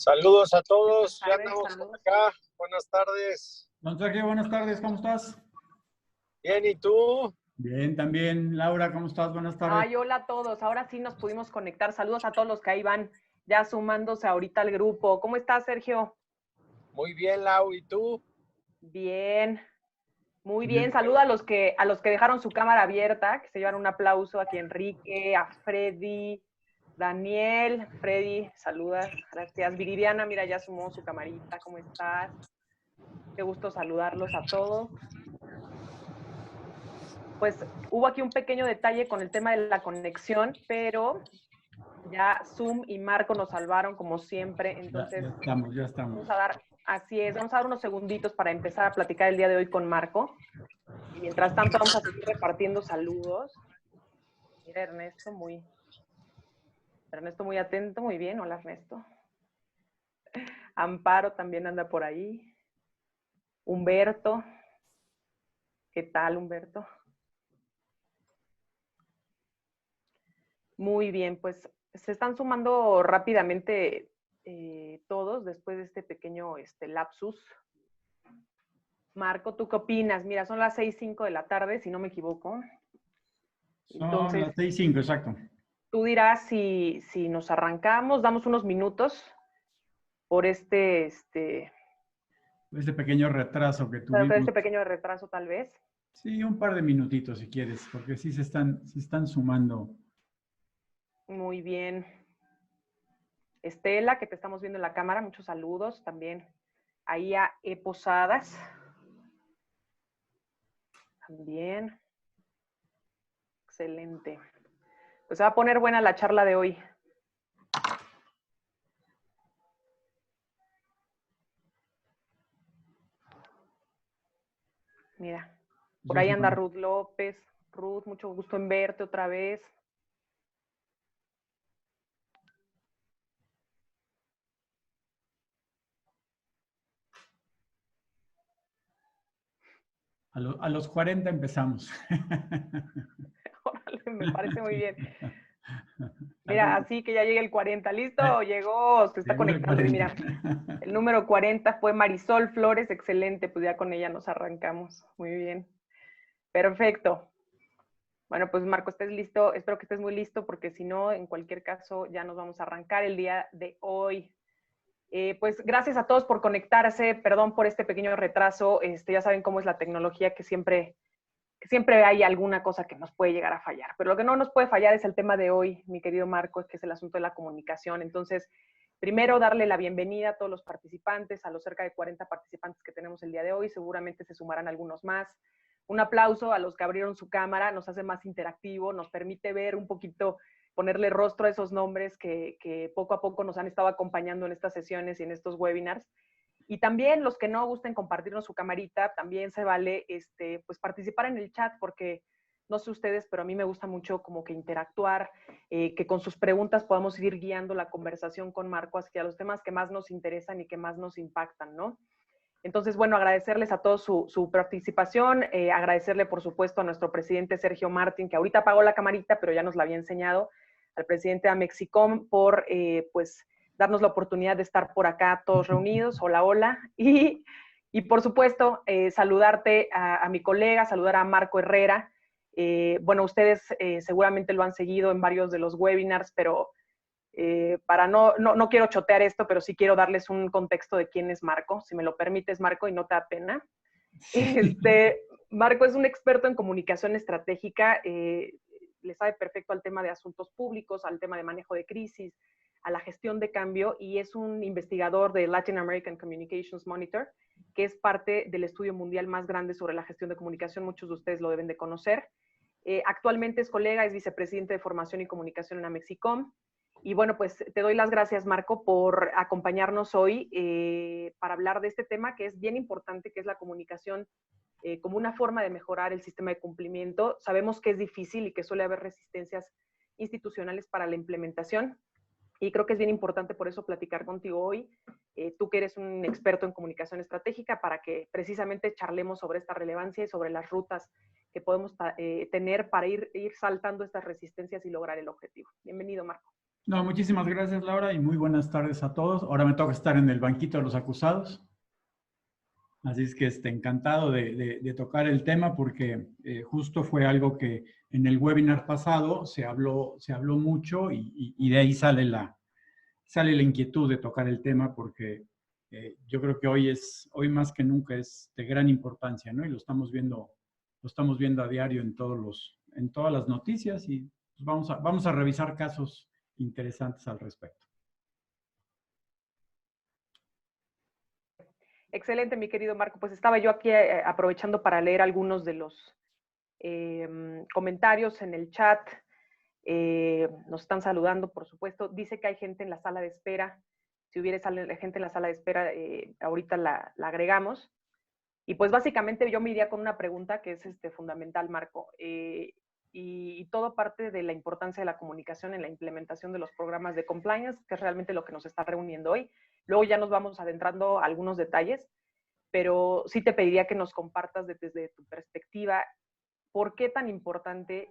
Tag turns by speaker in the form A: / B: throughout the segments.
A: Saludos a todos, ya
B: Buenas tardes,
A: andamos por
B: saludos.
A: acá. Buenas tardes.
C: Don Sergio, buenas tardes, ¿cómo estás?
A: Bien, ¿y tú?
C: Bien, también. Laura, ¿cómo estás? Buenas tardes.
B: Ay, hola a todos. Ahora sí nos pudimos conectar. Saludos a todos los que ahí van ya sumándose ahorita al grupo. ¿Cómo estás, Sergio?
A: Muy bien, Lau, ¿y tú?
B: Bien, muy bien.
C: Bien.
B: Saluda a los que dejaron su cámara abierta, que se llevan un aplauso aquí a Enrique, a Freddy, Daniel, Freddy, saludas, gracias. Viridiana, mira, ya sumó su camarita. ¿Cómo estás? Qué gusto saludarlos a todos. Pues hubo aquí un pequeño detalle con el tema de la conexión, pero ya Zoom y Marco nos salvaron como siempre, entonces
C: Ya estamos.
B: vamos a dar, así es, vamos a dar unos segunditos para empezar a platicar el día de hoy con Marco. Y mientras tanto vamos a seguir repartiendo saludos. Mira, Ernesto muy atento, muy bien. Hola, Ernesto. Amparo también anda por ahí. Humberto. ¿Qué tal, Humberto? Muy bien, pues se están sumando rápidamente todos después de este pequeño lapsus. Marco, ¿tú qué opinas? Mira, son las 6:05 de la tarde, si no me equivoco.
C: Son las 6:05, exacto.
B: Tú dirás si nos arrancamos, damos unos minutos por este
C: pequeño retraso que tuvimos.
B: pequeño retraso tal vez.
C: Sí, un par de minutitos si quieres, porque sí se están sumando.
B: Muy bien. Estela, que te estamos viendo en la cámara, muchos saludos también. Ahí a Posadas. También. Excelente. Pues se va a poner buena la charla de hoy. Mira, por ahí anda Ruth López. Ruth, mucho gusto en verte otra vez.
C: A los 40 empezamos.
B: Órale, me parece muy bien. Mira, así que ya llegue el 40. ¿Listo? Llegó, se está conectando. Y mira, el número 40 fue Marisol Flores. Excelente, pues ya con ella nos arrancamos. Muy bien. Perfecto. Bueno, pues Marco, estés listo. Espero que estés muy listo porque si no, en cualquier caso, ya nos vamos a arrancar el día de hoy. Pues gracias a todos por conectarse. Perdón por este pequeño retraso. Ya saben cómo es la tecnología, que siempre hay alguna cosa que nos puede llegar a fallar. Pero lo que no nos puede fallar es el tema de hoy, mi querido Marco, que es el asunto de la comunicación. Entonces, primero darle la bienvenida a todos los participantes, a los cerca de 40 participantes que tenemos el día de hoy. Seguramente se sumarán algunos más. Un aplauso a los que abrieron su cámara, nos hace más interactivo, nos permite ver un poquito, ponerle rostro a esos nombres que poco a poco nos han estado acompañando en estas sesiones y en estos webinars. Y también los que no gusten compartirnos su camarita, también se vale pues participar en el chat, porque no sé ustedes, pero a mí me gusta mucho como que interactuar, que con sus preguntas podamos ir guiando la conversación con Marco hacia los temas que más nos interesan y que más nos impactan, ¿no? Entonces, bueno, agradecerles a todos su participación, agradecerle, por supuesto, a nuestro presidente Sergio Martín, que ahorita apagó la camarita, pero ya nos la había enseñado, al presidente de Amexicom por, pues, darnos la oportunidad de estar por acá todos reunidos. Hola, hola. Y por supuesto, saludarte a mi colega, saludar a Marco Herrera. Bueno, ustedes seguramente lo han seguido en varios de los webinars, pero para no quiero chotear esto, pero sí quiero darles un contexto de quién es Marco, si me lo permites, Marco, y no te da pena. Marco es un experto en comunicación estratégica, le sabe perfecto al tema de asuntos públicos, al tema de manejo de crisis, a la gestión de cambio, y es un investigador de Latin American Communications Monitor, que es parte del estudio mundial más grande sobre la gestión de comunicación. Muchos de ustedes lo deben de conocer. Actualmente es colega, es vicepresidente de formación y comunicación en Amexicom. Y bueno, pues te doy las gracias, Marco, por acompañarnos hoy para hablar de este tema que es bien importante, que es la comunicación como una forma de mejorar el sistema de cumplimiento. Sabemos que es difícil y que suele haber resistencias institucionales para la implementación, y creo que es bien importante por eso platicar contigo hoy, tú que eres un experto en comunicación estratégica, para que precisamente charlemos sobre esta relevancia y sobre las rutas que podemos tener para ir saltando estas resistencias y lograr el objetivo. Bienvenido, Marco.
C: No, muchísimas gracias, Laura, y muy buenas tardes a todos. Ahora me toca estar en el banquito de los acusados. Así es que encantado de tocar el tema porque justo fue algo que en el webinar pasado se habló mucho y de ahí sale la inquietud de tocar el tema porque yo creo que hoy más que nunca es de gran importancia, ¿no? Y lo estamos viendo a diario en todas las noticias y pues vamos a revisar casos interesantes al respecto.
B: Excelente, mi querido Marco. Pues estaba yo aquí aprovechando para leer algunos de los comentarios en el chat. Nos están saludando, por supuesto. Dice que hay gente en la sala de espera. Si hubiera gente en la sala de espera, ahorita la agregamos. Y pues básicamente yo me iría con una pregunta que es fundamental, Marco. Y todo parte de la importancia de la comunicación en la implementación de los programas de compliance, que es realmente lo que nos está reuniendo hoy. Luego ya nos vamos adentrando a algunos detalles, pero sí te pediría que nos compartas desde tu perspectiva por qué tan importante.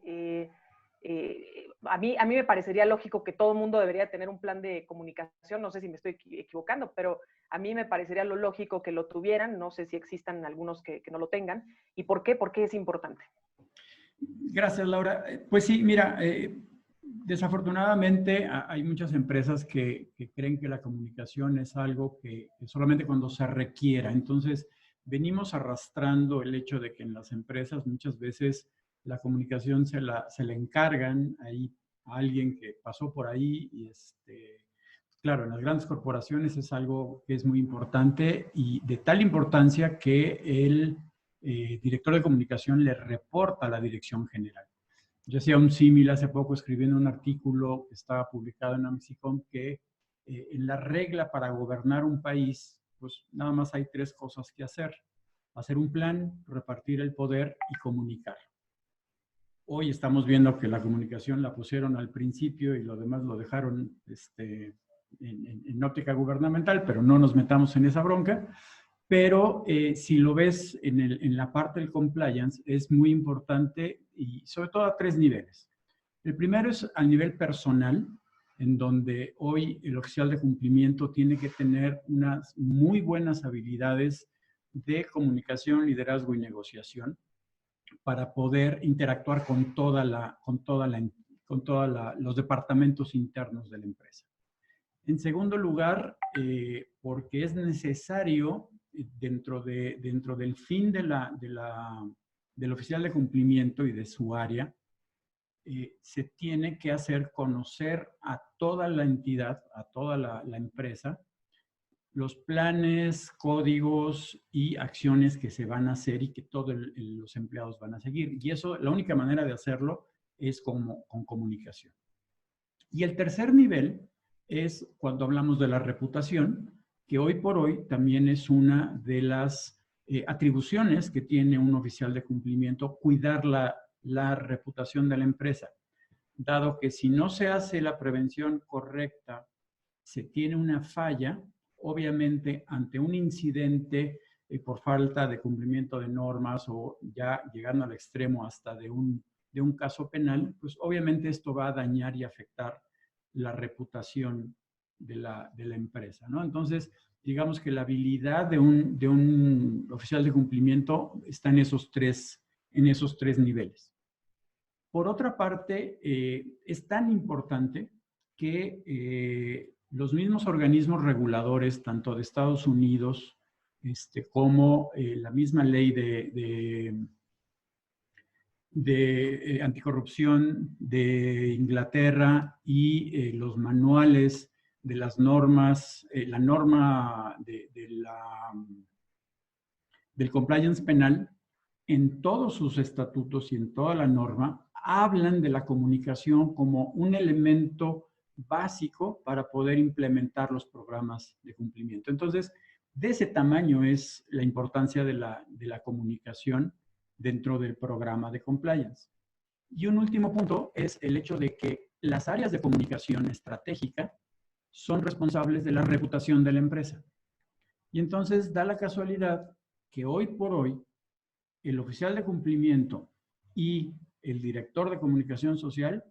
B: A mí me parecería lógico que todo el mundo debería tener un plan de comunicación, no sé si me estoy equivocando, pero a mí me parecería lo lógico que lo tuvieran, no sé si existan algunos que no lo tengan. ¿Y por qué? ¿Por qué es importante?
C: Gracias, Laura. Pues sí, mira, desafortunadamente hay muchas empresas que creen que la comunicación es algo que solamente cuando se requiera. Entonces, venimos arrastrando el hecho de que en las empresas muchas veces la comunicación se la encargan ahí a alguien que pasó por ahí y claro, en las grandes corporaciones es algo que es muy importante y de tal importancia que el director de comunicación le reporta a la dirección general. Yo hacía un símil hace poco escribiendo un artículo que estaba publicado en Amsicom que en la regla para gobernar un país, pues nada más hay 3 cosas que hacer. Hacer un plan, repartir el poder y comunicar. Hoy estamos viendo que la comunicación la pusieron al principio y lo demás lo dejaron en óptica gubernamental, pero no nos metamos en esa bronca. Pero si lo ves en la parte del compliance, es muy importante y sobre todo a 3 niveles. El primero es a nivel personal, en donde hoy el oficial de cumplimiento tiene que tener unas muy buenas habilidades de comunicación, liderazgo y negociación para poder interactuar con todos los departamentos internos de la empresa. En segundo lugar, porque es necesario dentro del fin del oficial de cumplimiento y de su área, se tiene que hacer conocer a toda la entidad, a toda la empresa, los planes, códigos y acciones que se van a hacer y que todos los empleados van a seguir. Y eso, la única manera de hacerlo es con comunicación. Y el tercer nivel es cuando hablamos de la reputación, que hoy por hoy también es una de las atribuciones que tiene un oficial de cumplimiento, cuidar la reputación de la empresa. Dado que si no se hace la prevención correcta, se tiene una falla, obviamente ante un incidente por falta de cumplimiento de normas o ya llegando al extremo hasta de un caso penal, pues obviamente esto va a dañar y afectar la reputación de la empresa, ¿no? Entonces, digamos que la habilidad de un oficial de cumplimiento está en esos tres niveles. Por otra parte, es tan importante que los mismos organismos reguladores, tanto de Estados Unidos como la misma ley de anticorrupción de Inglaterra y los manuales de las normas, la norma del compliance penal, en todos sus estatutos y en toda la norma, hablan de la comunicación como un elemento básico para poder implementar los programas de cumplimiento. Entonces, de ese tamaño es la importancia de la comunicación dentro del programa de compliance. Y un último punto es el hecho de que las áreas de comunicación estratégica son responsables de la reputación de la empresa. Y entonces da la casualidad que hoy por hoy el oficial de cumplimiento y el director de comunicación social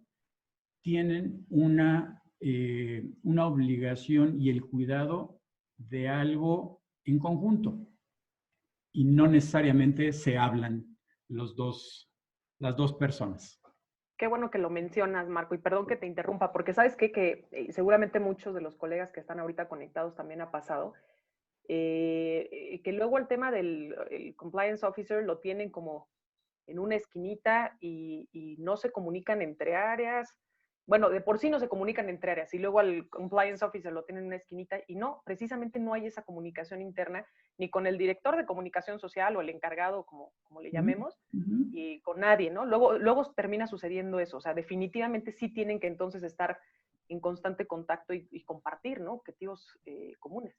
C: tienen una una obligación y el cuidado de algo en conjunto. Y no necesariamente se hablan las dos personas.
B: Qué bueno que lo mencionas, Marco, y perdón que te interrumpa, porque sabes qué? Que seguramente muchos de los colegas que están ahorita conectados también ha pasado, que luego el tema del compliance officer lo tienen como en una esquinita y no se comunican entre áreas. Bueno, de por sí no se comunican entre áreas y luego al compliance officer lo tienen en una esquinita y no, precisamente no hay esa comunicación interna ni con el director de comunicación social o el encargado, como le llamemos, y con nadie, ¿no? Luego termina sucediendo eso, o sea, definitivamente sí tienen que entonces estar en constante contacto y compartir, ¿no? Objetivos comunes.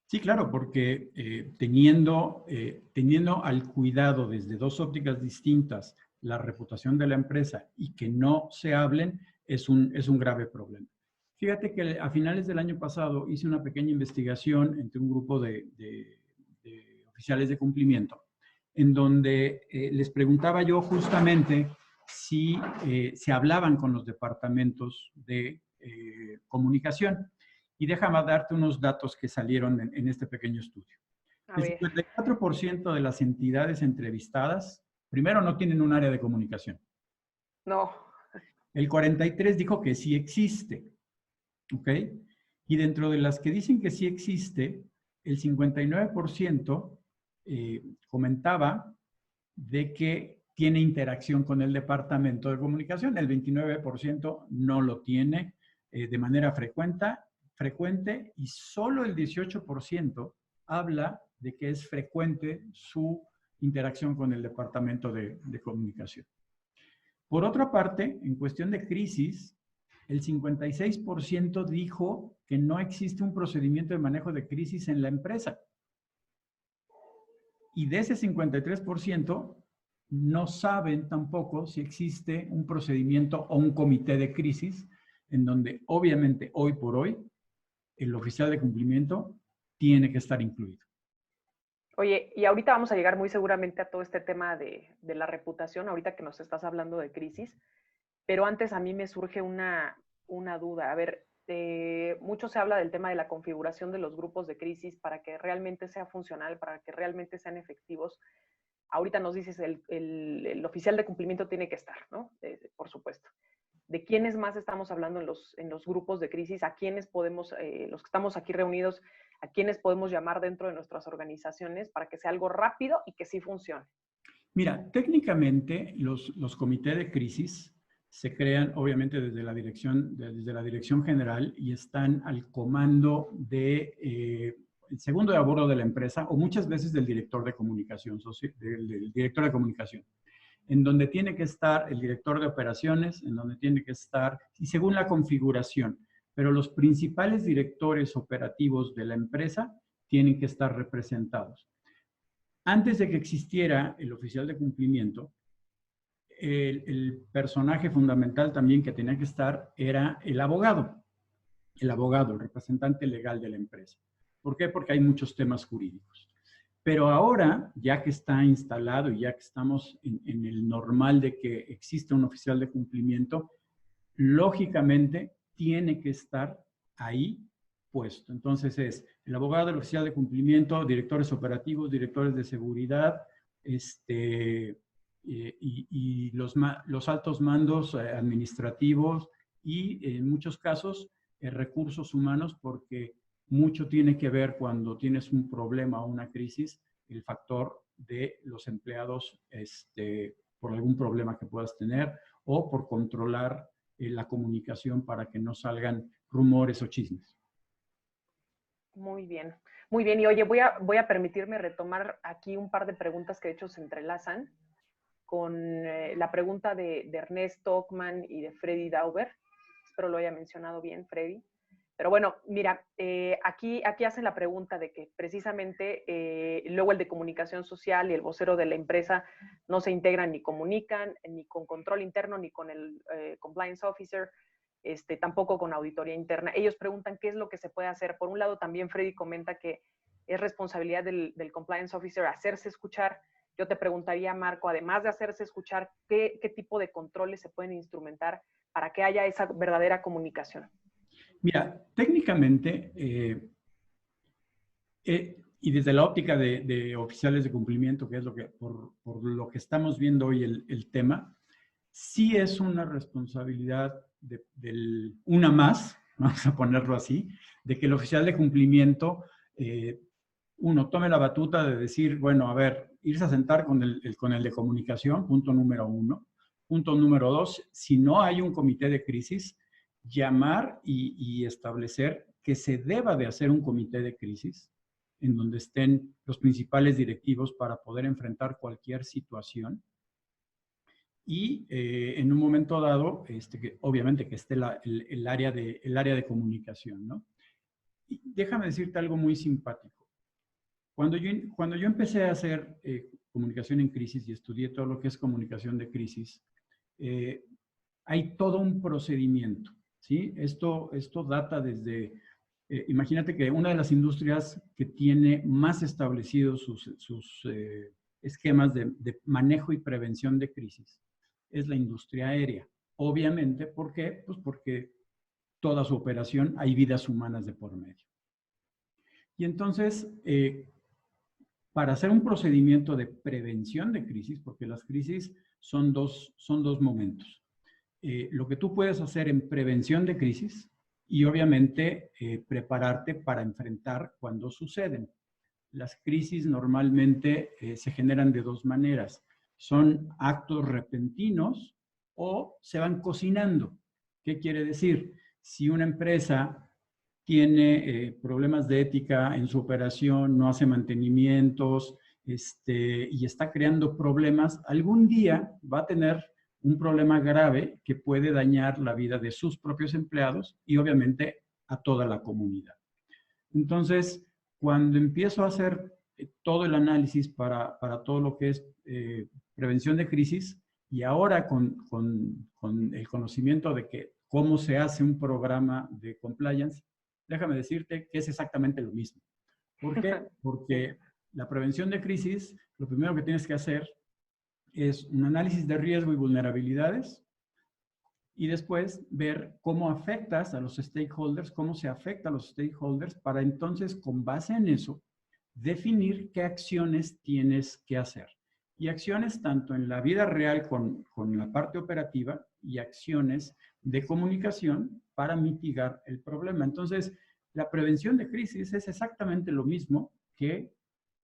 C: Sí, claro, porque teniendo al cuidado desde dos ópticas distintas la reputación de la empresa y que no se hablen, es un grave problema. Fíjate que a finales del año pasado hice una pequeña investigación entre un grupo de oficiales de cumplimiento, en donde les preguntaba yo justamente si se hablaban con los departamentos de comunicación. Y déjame darte unos datos que salieron en este pequeño estudio. El 54% de las entidades entrevistadas, primero, no tienen un área de comunicación.
B: No.
C: El 43% dijo que sí existe. ¿Ok? Y dentro de las que dicen que sí existe, el 59% comentaba de que tiene interacción con el departamento de comunicación. El 29% no lo tiene de manera frecuente y solo el 18% habla de que es frecuente su interacción con el departamento de comunicación. Por otra parte, en cuestión de crisis, el 56% dijo que no existe un procedimiento de manejo de crisis en la empresa. Y de ese 53%, no saben tampoco si existe un procedimiento o un comité de crisis en donde obviamente hoy por hoy el oficial de cumplimiento tiene que estar incluido.
B: Oye, y ahorita vamos a llegar muy seguramente a todo este tema de la reputación, ahorita que nos estás hablando de crisis, pero antes a mí me surge una duda. A ver, mucho se habla del tema de la configuración de los grupos de crisis para que realmente sea funcional, para que realmente sean efectivos. Ahorita nos dices, el oficial de cumplimiento tiene que estar, ¿no? Por supuesto. ¿De quiénes más estamos hablando en los grupos de crisis? ¿A quiénes podemos, los que estamos aquí reunidos, a quiénes podemos llamar dentro de nuestras organizaciones para que sea algo rápido y que sí funcione?
C: Mira, técnicamente los comités de crisis se crean obviamente desde la dirección general y están al comando de el segundo de a bordo de la empresa o muchas veces del director de comunicación, del director de comunicación, en donde tiene que estar el director de operaciones, en donde tiene que estar, y según la configuración, pero los principales directores operativos de la empresa tienen que estar representados. Antes de que existiera el oficial de cumplimiento, el personaje fundamental también que tenía que estar era el abogado, el representante legal de la empresa. ¿Por qué? Porque hay muchos temas jurídicos. Pero ahora, ya que está instalado y ya que estamos en el normal de que existe un oficial de cumplimiento, lógicamente tiene que estar ahí puesto. Entonces es el abogado, el oficial de cumplimiento, directores operativos, directores de seguridad, y los altos mandos administrativos y en muchos casos recursos humanos, porque mucho tiene que ver cuando tienes un problema o una crisis, el factor de los empleados por algún problema que puedas tener o por controlar la comunicación para que no salgan rumores o chismes.
B: Muy bien, muy bien. Y oye, voy a permitirme retomar aquí un par de preguntas que de hecho se entrelazan con la pregunta de Ernesto Ockman y de Freddy Dauber. Espero lo haya mencionado bien, Freddy. Pero bueno, mira, aquí hacen la pregunta de que precisamente luego el de comunicación social y el vocero de la empresa no se integran ni comunican, ni con control interno, ni con el compliance officer, tampoco con auditoría interna. Ellos preguntan qué es lo que se puede hacer. Por un lado, también Freddy comenta que es responsabilidad del compliance officer hacerse escuchar. Yo te preguntaría, Marco, además de hacerse escuchar, ¿qué tipo de controles se pueden instrumentar para que haya esa verdadera comunicación?
C: Mira, técnicamente, y desde la óptica de oficiales de cumplimiento, que es lo que, por lo que estamos viendo hoy el tema, sí es una responsabilidad una más, vamos a ponerlo así, de que el oficial de cumplimiento, uno, tome la batuta de decir, bueno, a ver, irse a sentar con el de comunicación, punto número 1. Punto número 2, si no hay un comité de crisis, llamar y establecer que se deba de hacer un comité de crisis en donde estén los principales directivos para poder enfrentar cualquier situación. Y en un momento dado, obviamente que esté el área de comunicación, ¿no? Y déjame decirte algo muy simpático. Cuando yo empecé a hacer comunicación en crisis y estudié todo lo que es comunicación de crisis, hay todo un procedimiento, ¿sí? Esto data desde, imagínate que una de las industrias que tiene más establecidos sus esquemas de manejo y prevención de crisis es la industria aérea. Obviamente, ¿por qué? Pues porque toda su operación hay vidas humanas de por medio. Y entonces, para hacer un procedimiento de prevención de crisis, porque las crisis son dos momentos. Lo que tú puedes hacer en prevención de crisis y obviamente prepararte para enfrentar cuando suceden. Las crisis normalmente se generan de dos maneras. Son actos repentinos o se van cocinando. ¿Qué quiere decir? Si una empresa tiene problemas de ética en su operación, no hace mantenimientos y está creando problemas, algún día va a tener un problema grave que puede dañar la vida de sus propios empleados y obviamente a toda la comunidad. Entonces, cuando empiezo a hacer todo el análisis para todo lo que es prevención de crisis, y ahora con el conocimiento de que cómo se hace un programa de compliance, déjame decirte que es exactamente lo mismo. ¿Por qué? Porque la prevención de crisis, lo primero que tienes que hacer es un análisis de riesgo y vulnerabilidades, y después ver cómo afectas a los stakeholders, cómo se afecta a los stakeholders, para entonces, con base en eso, definir qué acciones tienes que hacer. Y acciones tanto en la vida real con la parte operativa y acciones de comunicación para mitigar el problema. Entonces, la prevención de crisis es exactamente lo mismo que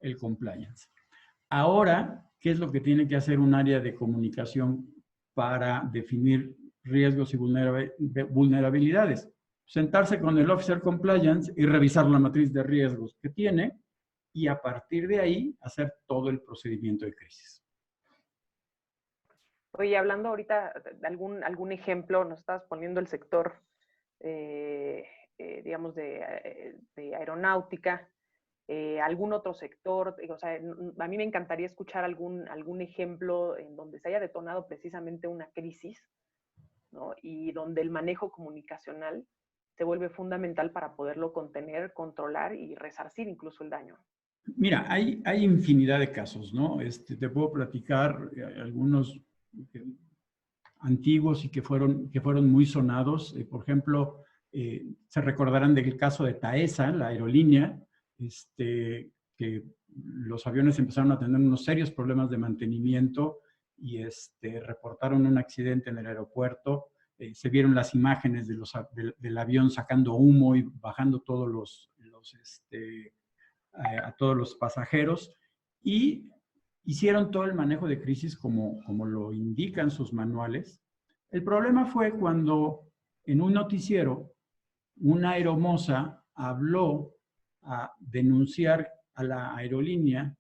C: el compliance. Ahora, ¿qué es lo que tiene que hacer un área de comunicación para definir riesgos y vulnerabilidades? Sentarse con el Officer Compliance y revisar la matriz de riesgos que tiene y a partir de ahí hacer todo el procedimiento de crisis.
B: Oye, hablando ahorita de algún ejemplo, nos estabas poniendo el sector, digamos, de aeronáutica, algún otro sector, o sea, a mí me encantaría escuchar algún ejemplo en donde se haya detonado precisamente una crisis, ¿no? Y donde el manejo comunicacional se vuelve fundamental para poderlo contener, controlar y resarcir incluso el daño.
C: Mira, hay infinidad de casos, ¿no? Te puedo platicar algunos antiguos y que fueron muy sonados. Por ejemplo, se recordarán del caso de Taesa, la aerolínea, que los aviones empezaron a tener unos serios problemas de mantenimiento y reportaron un accidente en el aeropuerto. Se vieron las imágenes del avión sacando humo y bajando todos a todos los pasajeros, y hicieron todo el manejo de crisis como lo indican sus manuales. El problema fue cuando en un noticiero una aeromoza habló a denunciar a la aerolínea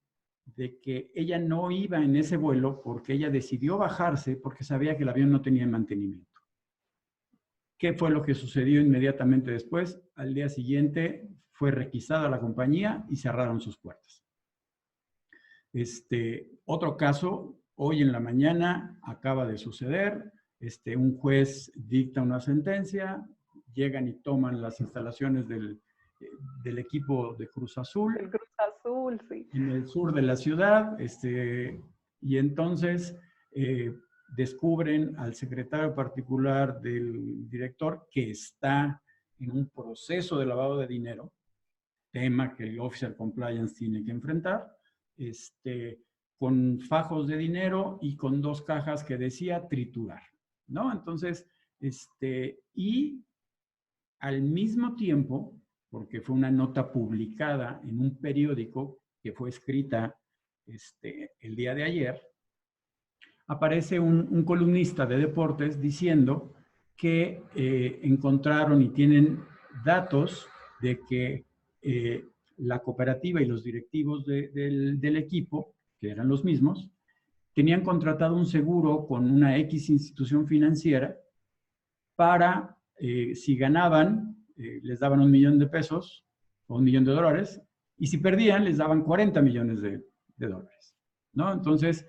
C: de que ella no iba en ese vuelo porque ella decidió bajarse porque sabía que el avión no tenía mantenimiento. ¿Qué fue lo que sucedió inmediatamente después? Al día siguiente fue requisada la compañía y cerraron sus puertas. Otro caso, hoy en la mañana acaba de suceder, un juez dicta una sentencia, llegan y toman las instalaciones del equipo de Cruz Azul.
B: El Cruz Azul, sí.
C: En el sur de la ciudad, y entonces descubren al secretario particular del director que está en un proceso de lavado de dinero, tema que el Official Compliance tiene que enfrentar, con fajos de dinero y con 2 cajas que decía triturar, ¿no? Entonces, y al mismo tiempo, porque fue una nota publicada en un periódico que fue escrita el día de ayer, aparece un columnista de deportes diciendo que encontraron y tienen datos de que la cooperativa y los directivos del equipo, que eran los mismos, tenían contratado un seguro con una X institución financiera para, si ganaban, les daban $1 millón de pesos o $1 millón de dólares, y si perdían, les daban 40 millones de dólares, ¿no? Entonces,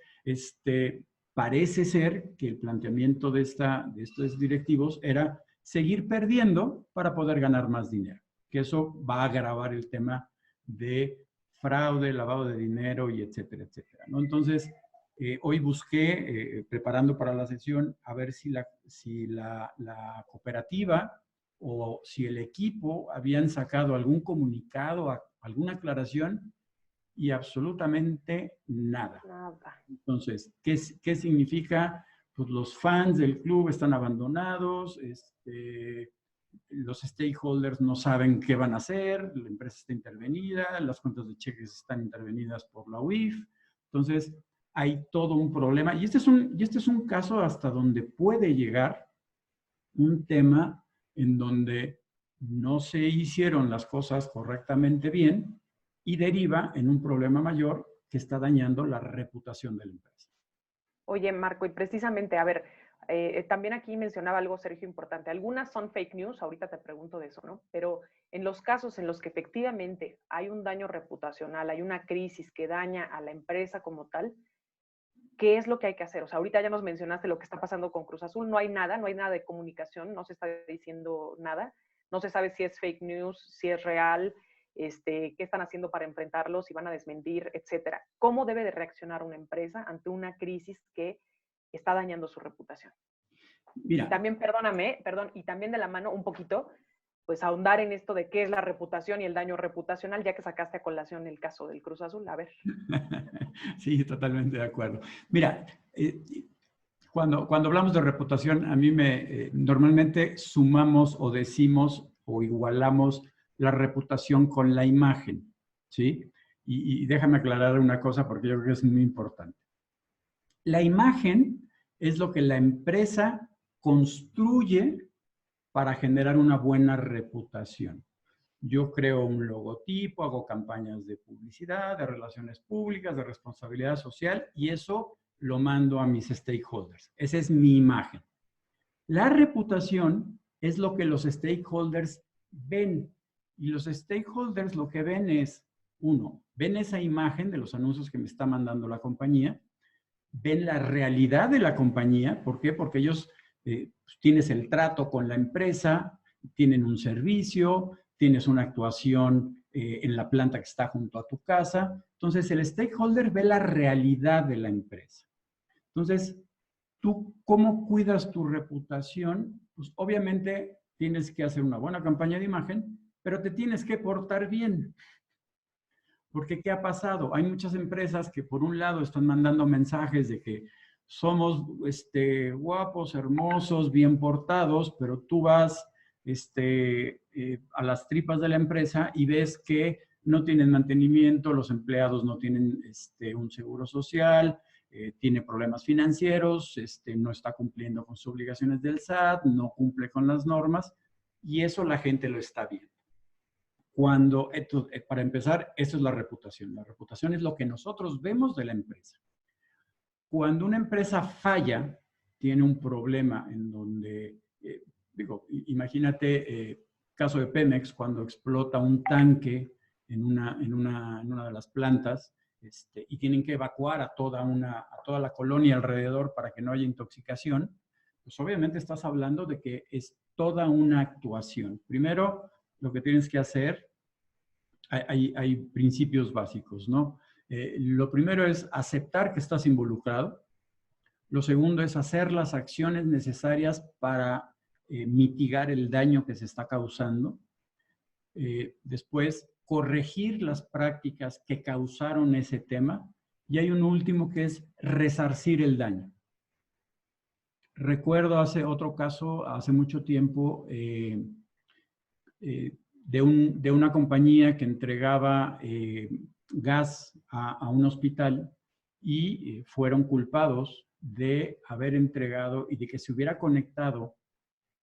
C: parece ser que el planteamiento de estos directivos era seguir perdiendo para poder ganar más dinero, que eso va a agravar el tema de fraude, lavado de dinero y etcétera, etcétera, ¿no? Entonces, hoy busqué, preparando para la sesión, a ver si la cooperativa o si el equipo habían sacado algún comunicado, alguna aclaración, y absolutamente nada. Entonces, ¿qué significa? Pues los fans del club están abandonados, los stakeholders no saben qué van a hacer, la empresa está intervenida, las cuentas de cheques están intervenidas por la UIF. Entonces, hay todo un problema. Y este es un caso hasta donde puede llegar un tema en donde no se hicieron las cosas correctamente bien y deriva en un problema mayor que está dañando la reputación de la empresa.
B: Oye, Marco, y precisamente, a ver, también aquí mencionaba algo, Sergio, importante. Algunas son fake news, ahorita te pregunto de eso, ¿no? Pero en los casos en los que efectivamente hay un daño reputacional, hay una crisis que daña a la empresa como tal, ¿qué es lo que hay que hacer? O sea, ahorita ya nos mencionaste lo que está pasando con Cruz Azul, no hay nada de comunicación, no se está diciendo nada, no se sabe si es fake news, si es real, qué están haciendo para enfrentarlo, si van a desmentir, etcétera. ¿Cómo debe de reaccionar una empresa ante una crisis que está dañando su reputación?
C: Mira.
B: Y también, y también de la mano un poquito, pues ahondar en esto de qué es la reputación y el daño reputacional, ya que sacaste a colación el caso del Cruz Azul. A ver.
C: Sí, totalmente de acuerdo. Mira, cuando hablamos de reputación, a mí normalmente sumamos o decimos o igualamos la reputación con la imagen, ¿sí? Y déjame aclarar una cosa porque yo creo que es muy importante. La imagen es lo que la empresa construye para generar una buena reputación. Yo creo un logotipo, hago campañas de publicidad, de relaciones públicas, de responsabilidad social, y eso lo mando a mis stakeholders. Esa es mi imagen. La reputación es lo que los stakeholders ven. Y los stakeholders lo que ven es, uno, ven esa imagen de los anuncios que me está mandando la compañía, ven la realidad de la compañía. ¿Por qué? Porque ellos tienes el trato con la empresa, tienen un servicio, tienes una actuación en la planta que está junto a tu casa. Entonces, el stakeholder ve la realidad de la empresa. Entonces, ¿tú cómo cuidas tu reputación? Pues obviamente tienes que hacer una buena campaña de imagen, pero te tienes que portar bien. Porque, ¿qué ha pasado? Hay muchas empresas que por un lado están mandando mensajes de que somos guapos, hermosos, bien portados, pero tú vas a las tripas de la empresa y ves que no tienen mantenimiento, los empleados no tienen un seguro social, tiene problemas financieros, no está cumpliendo con sus obligaciones del SAT, no cumple con las normas, y eso la gente lo está viendo. Para empezar, eso es la reputación. La reputación es lo que nosotros vemos de la empresa. Cuando una empresa falla, tiene un problema en donde, imagínate caso de Pemex, cuando explota un tanque en una de las plantas y tienen que evacuar a toda la colonia alrededor para que no haya intoxicación, pues obviamente estás hablando de que es toda una actuación. Primero, lo que tienes que hacer, hay principios básicos, ¿no? Lo primero es aceptar que estás involucrado. Lo segundo es hacer las acciones necesarias para mitigar el daño que se está causando. Después, corregir las prácticas que causaron ese tema. Y hay un último que es resarcir el daño. Recuerdo otro caso, hace mucho tiempo, de una compañía que entregaba gas a un hospital y fueron culpados de haber entregado y de que se hubiera conectado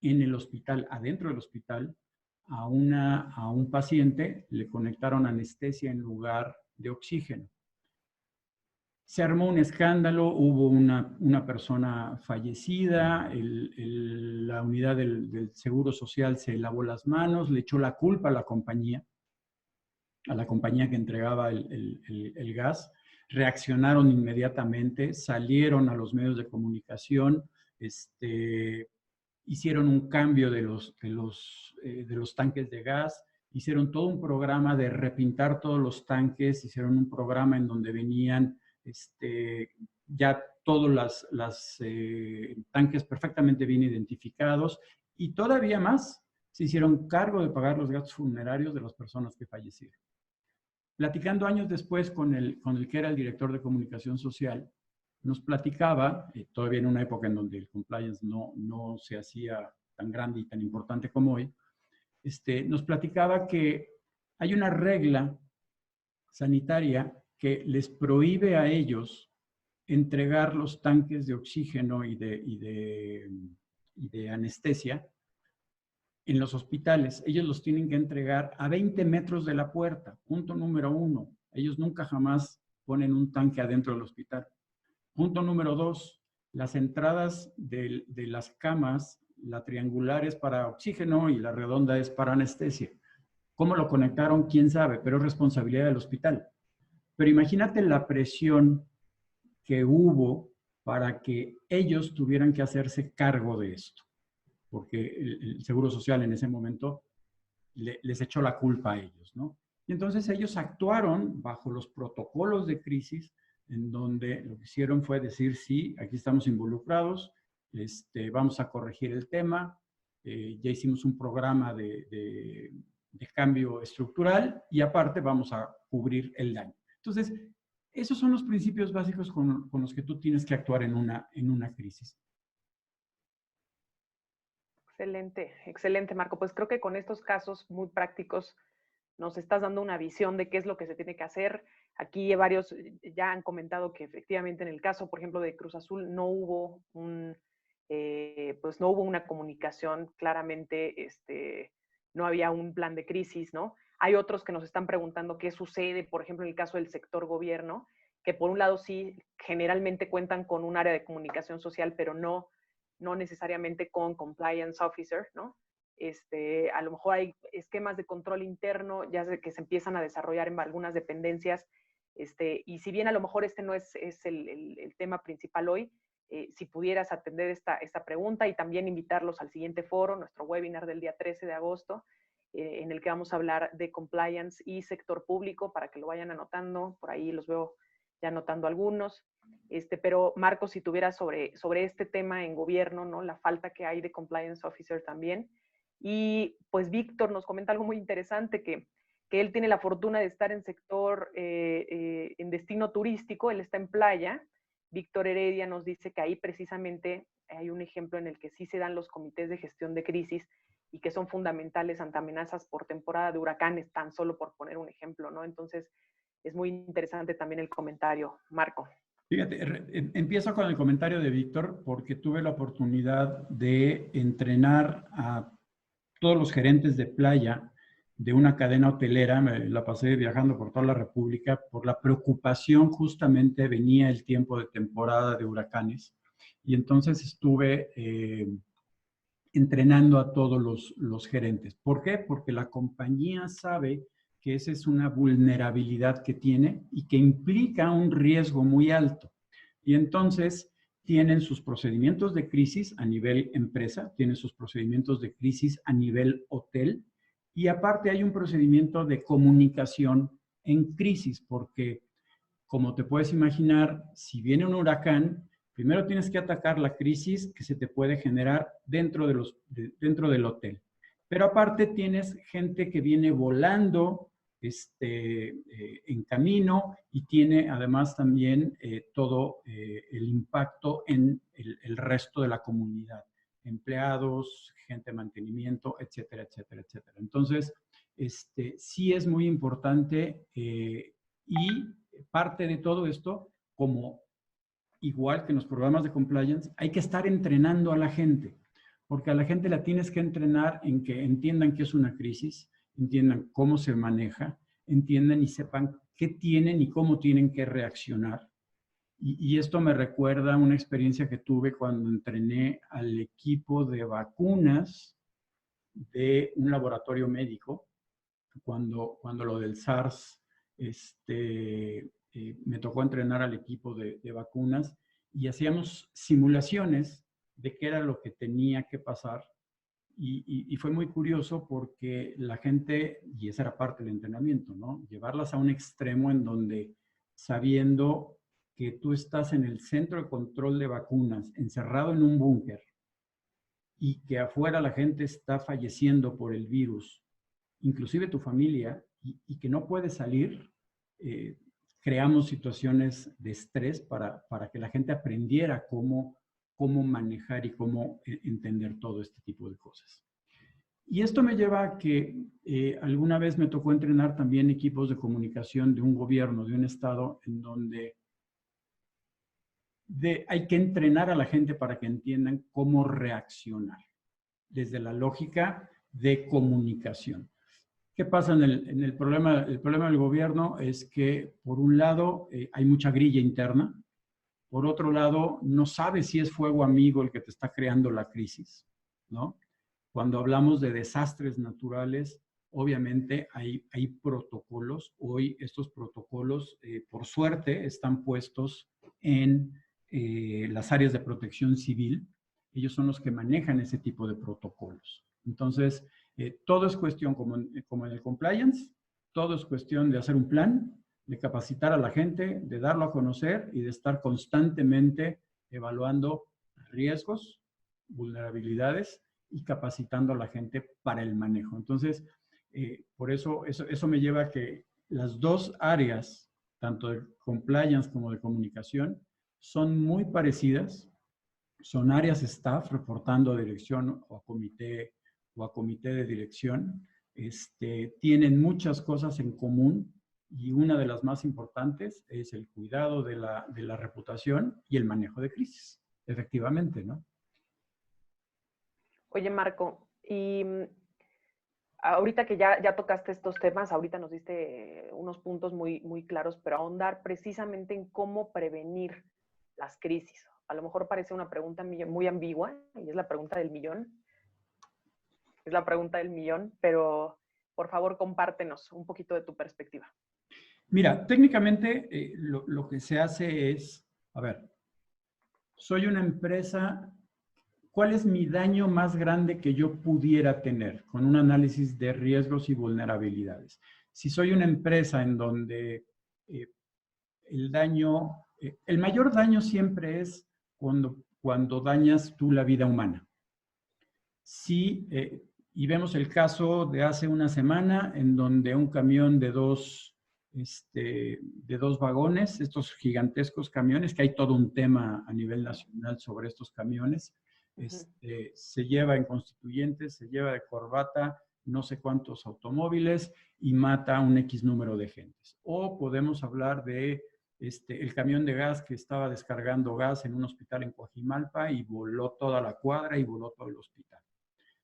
C: en el hospital, adentro del hospital, a un paciente, le conectaron anestesia en lugar de oxígeno. Se armó un escándalo, hubo una persona fallecida, la unidad del Seguro Social se lavó las manos, le echó la culpa a la compañía que entregaba el gas. Reaccionaron inmediatamente, salieron a los medios de comunicación, hicieron un cambio de los tanques de gas, hicieron todo un programa de repintar todos los tanques, hicieron un programa en donde venían ya todos los tanques perfectamente bien identificados, y todavía más, se hicieron cargo de pagar los gastos funerarios de las personas que fallecieron. Platicando años después con el que era el director de comunicación social, nos platicaba, todavía en una época en donde el compliance no se hacía tan grande y tan importante como hoy, nos platicaba que hay una regla sanitaria que les prohíbe a ellos entregar los tanques de oxígeno y de anestesia en los hospitales. Ellos los tienen que entregar a 20 metros de la puerta. Punto número 1. Ellos nunca jamás ponen un tanque adentro del hospital. Punto número 2. Las entradas de las camas, la triangular es para oxígeno y la redonda es para anestesia. ¿Cómo lo conectaron? ¿Quién sabe? Pero es responsabilidad del hospital. Pero imagínate la presión que hubo para que ellos tuvieran que hacerse cargo de esto, porque el Seguro Social en ese momento les echó la culpa a ellos, ¿no? Y entonces ellos actuaron bajo los protocolos de crisis, en donde lo que hicieron fue decir, sí, aquí estamos involucrados, vamos a corregir el tema, ya hicimos un programa de cambio estructural y aparte vamos a cubrir el daño. Entonces, esos son los principios básicos con los que tú tienes que actuar en una crisis.
B: Excelente, excelente, Marco. Pues creo que con estos casos muy prácticos nos estás dando una visión de qué es lo que se tiene que hacer. Aquí varios ya han comentado que efectivamente en el caso, por ejemplo, de Cruz Azul no hubo no hubo una comunicación claramente, no había un plan de crisis, ¿no? Hay otros que nos están preguntando qué sucede, por ejemplo, en el caso del sector gobierno, que por un lado sí generalmente cuentan con un área de comunicación social, pero no necesariamente con compliance officer, ¿no? A lo mejor hay esquemas de control interno, ya sé que se empiezan a desarrollar en algunas dependencias, y si bien a lo mejor no es el tema principal hoy, si pudieras atender esta pregunta y también invitarlos al siguiente foro, nuestro webinar del día 13 de agosto, en el que vamos a hablar de compliance y sector público, para que lo vayan anotando, por ahí los veo ya anotando algunos. Pero Marco, si tuvieras sobre este tema en gobierno, ¿no? La falta que hay de compliance officer también. Y pues Víctor nos comenta algo muy interesante, que él tiene la fortuna de estar en sector, en destino turístico, él está en playa. Víctor Heredia nos dice que ahí precisamente hay un ejemplo en el que sí se dan los comités de gestión de crisis y que son fundamentales ante amenazas por temporada de huracanes, tan solo por poner un ejemplo, ¿no? Entonces, es muy interesante también el comentario. Marco.
C: Fíjate, empiezo con el comentario de Víctor porque tuve la oportunidad de entrenar a todos los gerentes de playa de una cadena hotelera. Me la pasé viajando por toda la República por la preocupación. Justamente venía el tiempo de temporada de huracanes y entonces estuve entrenando a todos los gerentes. ¿Por qué? Porque la compañía sabe que esa es una vulnerabilidad que tiene y que implica un riesgo muy alto. Y entonces tienen sus procedimientos de crisis a nivel empresa, tienen sus procedimientos de crisis a nivel hotel, y aparte hay un procedimiento de comunicación en crisis, porque como te puedes imaginar, si viene un huracán, Primero tienes que atacar la crisis que se te puede generar dentro del hotel. Pero aparte tienes gente que viene volando en camino y tiene además también todo el impacto en el resto de la comunidad. Empleados, gente de mantenimiento, etcétera, etcétera, etcétera. Entonces, sí es muy importante y parte de todo esto, como igual que en los programas de compliance, hay que estar entrenando a la gente, porque a la gente la tienes que entrenar en que entiendan qué es una crisis, entiendan cómo se maneja, entiendan y sepan qué tienen y cómo tienen que reaccionar. Y esto me recuerda a una experiencia que tuve cuando entrené al equipo de vacunas de un laboratorio médico, cuando lo del SARS, me tocó entrenar al equipo de vacunas y hacíamos simulaciones de qué era lo que tenía que pasar. Y fue muy curioso porque la gente, y esa era parte del entrenamiento, ¿no? Llevarlas a un extremo en donde, sabiendo que tú estás en el centro de control de vacunas, encerrado en un búnker, y que afuera la gente está falleciendo por el virus, inclusive tu familia, y que no puedes salir, creamos situaciones de estrés para que la gente aprendiera cómo manejar y cómo entender todo este tipo de cosas. Y esto me lleva a que alguna vez me tocó entrenar también equipos de comunicación de un gobierno, de un estado, en donde hay que entrenar a la gente para que entiendan cómo reaccionar, desde la lógica de comunicación. ¿Qué pasa en el problema? El problema del gobierno es que, por un lado, hay mucha grilla interna. Por otro lado, no sabes si es fuego amigo el que te está creando la crisis, ¿no? Cuando hablamos de desastres naturales, obviamente hay protocolos. Hoy estos protocolos, por suerte, están puestos en las áreas de protección civil. Ellos son los que manejan ese tipo de protocolos. Entonces, todo es cuestión, como en el compliance, todo es cuestión de hacer un plan, de capacitar a la gente, de darlo a conocer y de estar constantemente evaluando riesgos, vulnerabilidades y capacitando a la gente para el manejo. Entonces, por eso me lleva a que las dos áreas, tanto de compliance como de comunicación, son muy parecidas. Son áreas staff reportando a dirección o a comité de dirección. Tienen muchas cosas en común y una de las más importantes es el cuidado de la reputación y el manejo de crisis, efectivamente, ¿no?
B: Oye, Marco, y ahorita que ya tocaste estos temas, ahorita nos diste unos puntos muy, muy claros, pero ahondar precisamente en cómo prevenir las crisis. A lo mejor parece una pregunta muy ambigua, y es la pregunta del millón. Es la pregunta del millón, pero por favor compártenos un poquito de tu perspectiva.
C: Mira, técnicamente lo que se hace es, a ver, soy una empresa, ¿cuál es mi daño más grande que yo pudiera tener? Con un análisis de riesgos y vulnerabilidades. Si soy una empresa en donde el mayor daño siempre es cuando dañas tú la vida humana. Sí, y vemos el caso de hace una semana en donde un camión de dos vagones, estos gigantescos camiones, que hay todo un tema a nivel nacional sobre estos camiones, se lleva en Constituyentes, se lleva de corbata no sé cuántos automóviles y mata a un X número de gentes. O podemos hablar de el camión de gas que estaba descargando gas en un hospital en Coajimalpa y voló toda la cuadra y voló todo el hospital.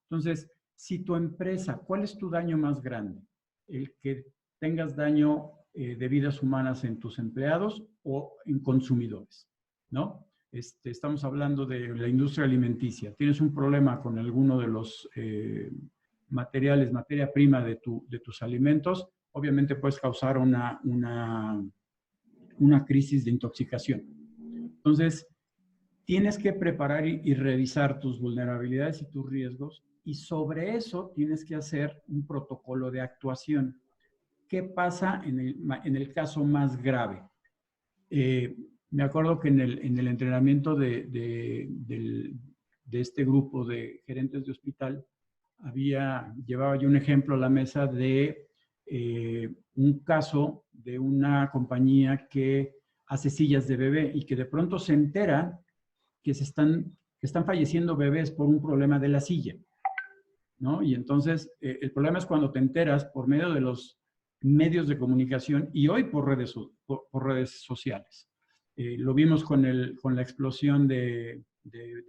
C: Entonces, si tu empresa, ¿cuál es tu daño más grande? El que tengas daño de vidas humanas en tus empleados o en consumidores, ¿no? Estamos hablando de la industria alimenticia. Tienes un problema con alguno de los materia prima de tus alimentos, obviamente puedes causar una crisis de intoxicación. Entonces, tienes que preparar y revisar tus vulnerabilidades y tus riesgos, y sobre eso tienes que hacer un protocolo de actuación. ¿Qué pasa en el caso más grave? Me acuerdo que en el entrenamiento de este grupo de gerentes de hospital, llevaba yo un ejemplo a la mesa de un caso de una compañía que hace sillas de bebé y que de pronto se entera que están falleciendo bebés por un problema de la silla, ¿no? Y entonces el problema es cuando te enteras por medio de los medios de comunicación y hoy por redes sociales. Lo vimos con la explosión de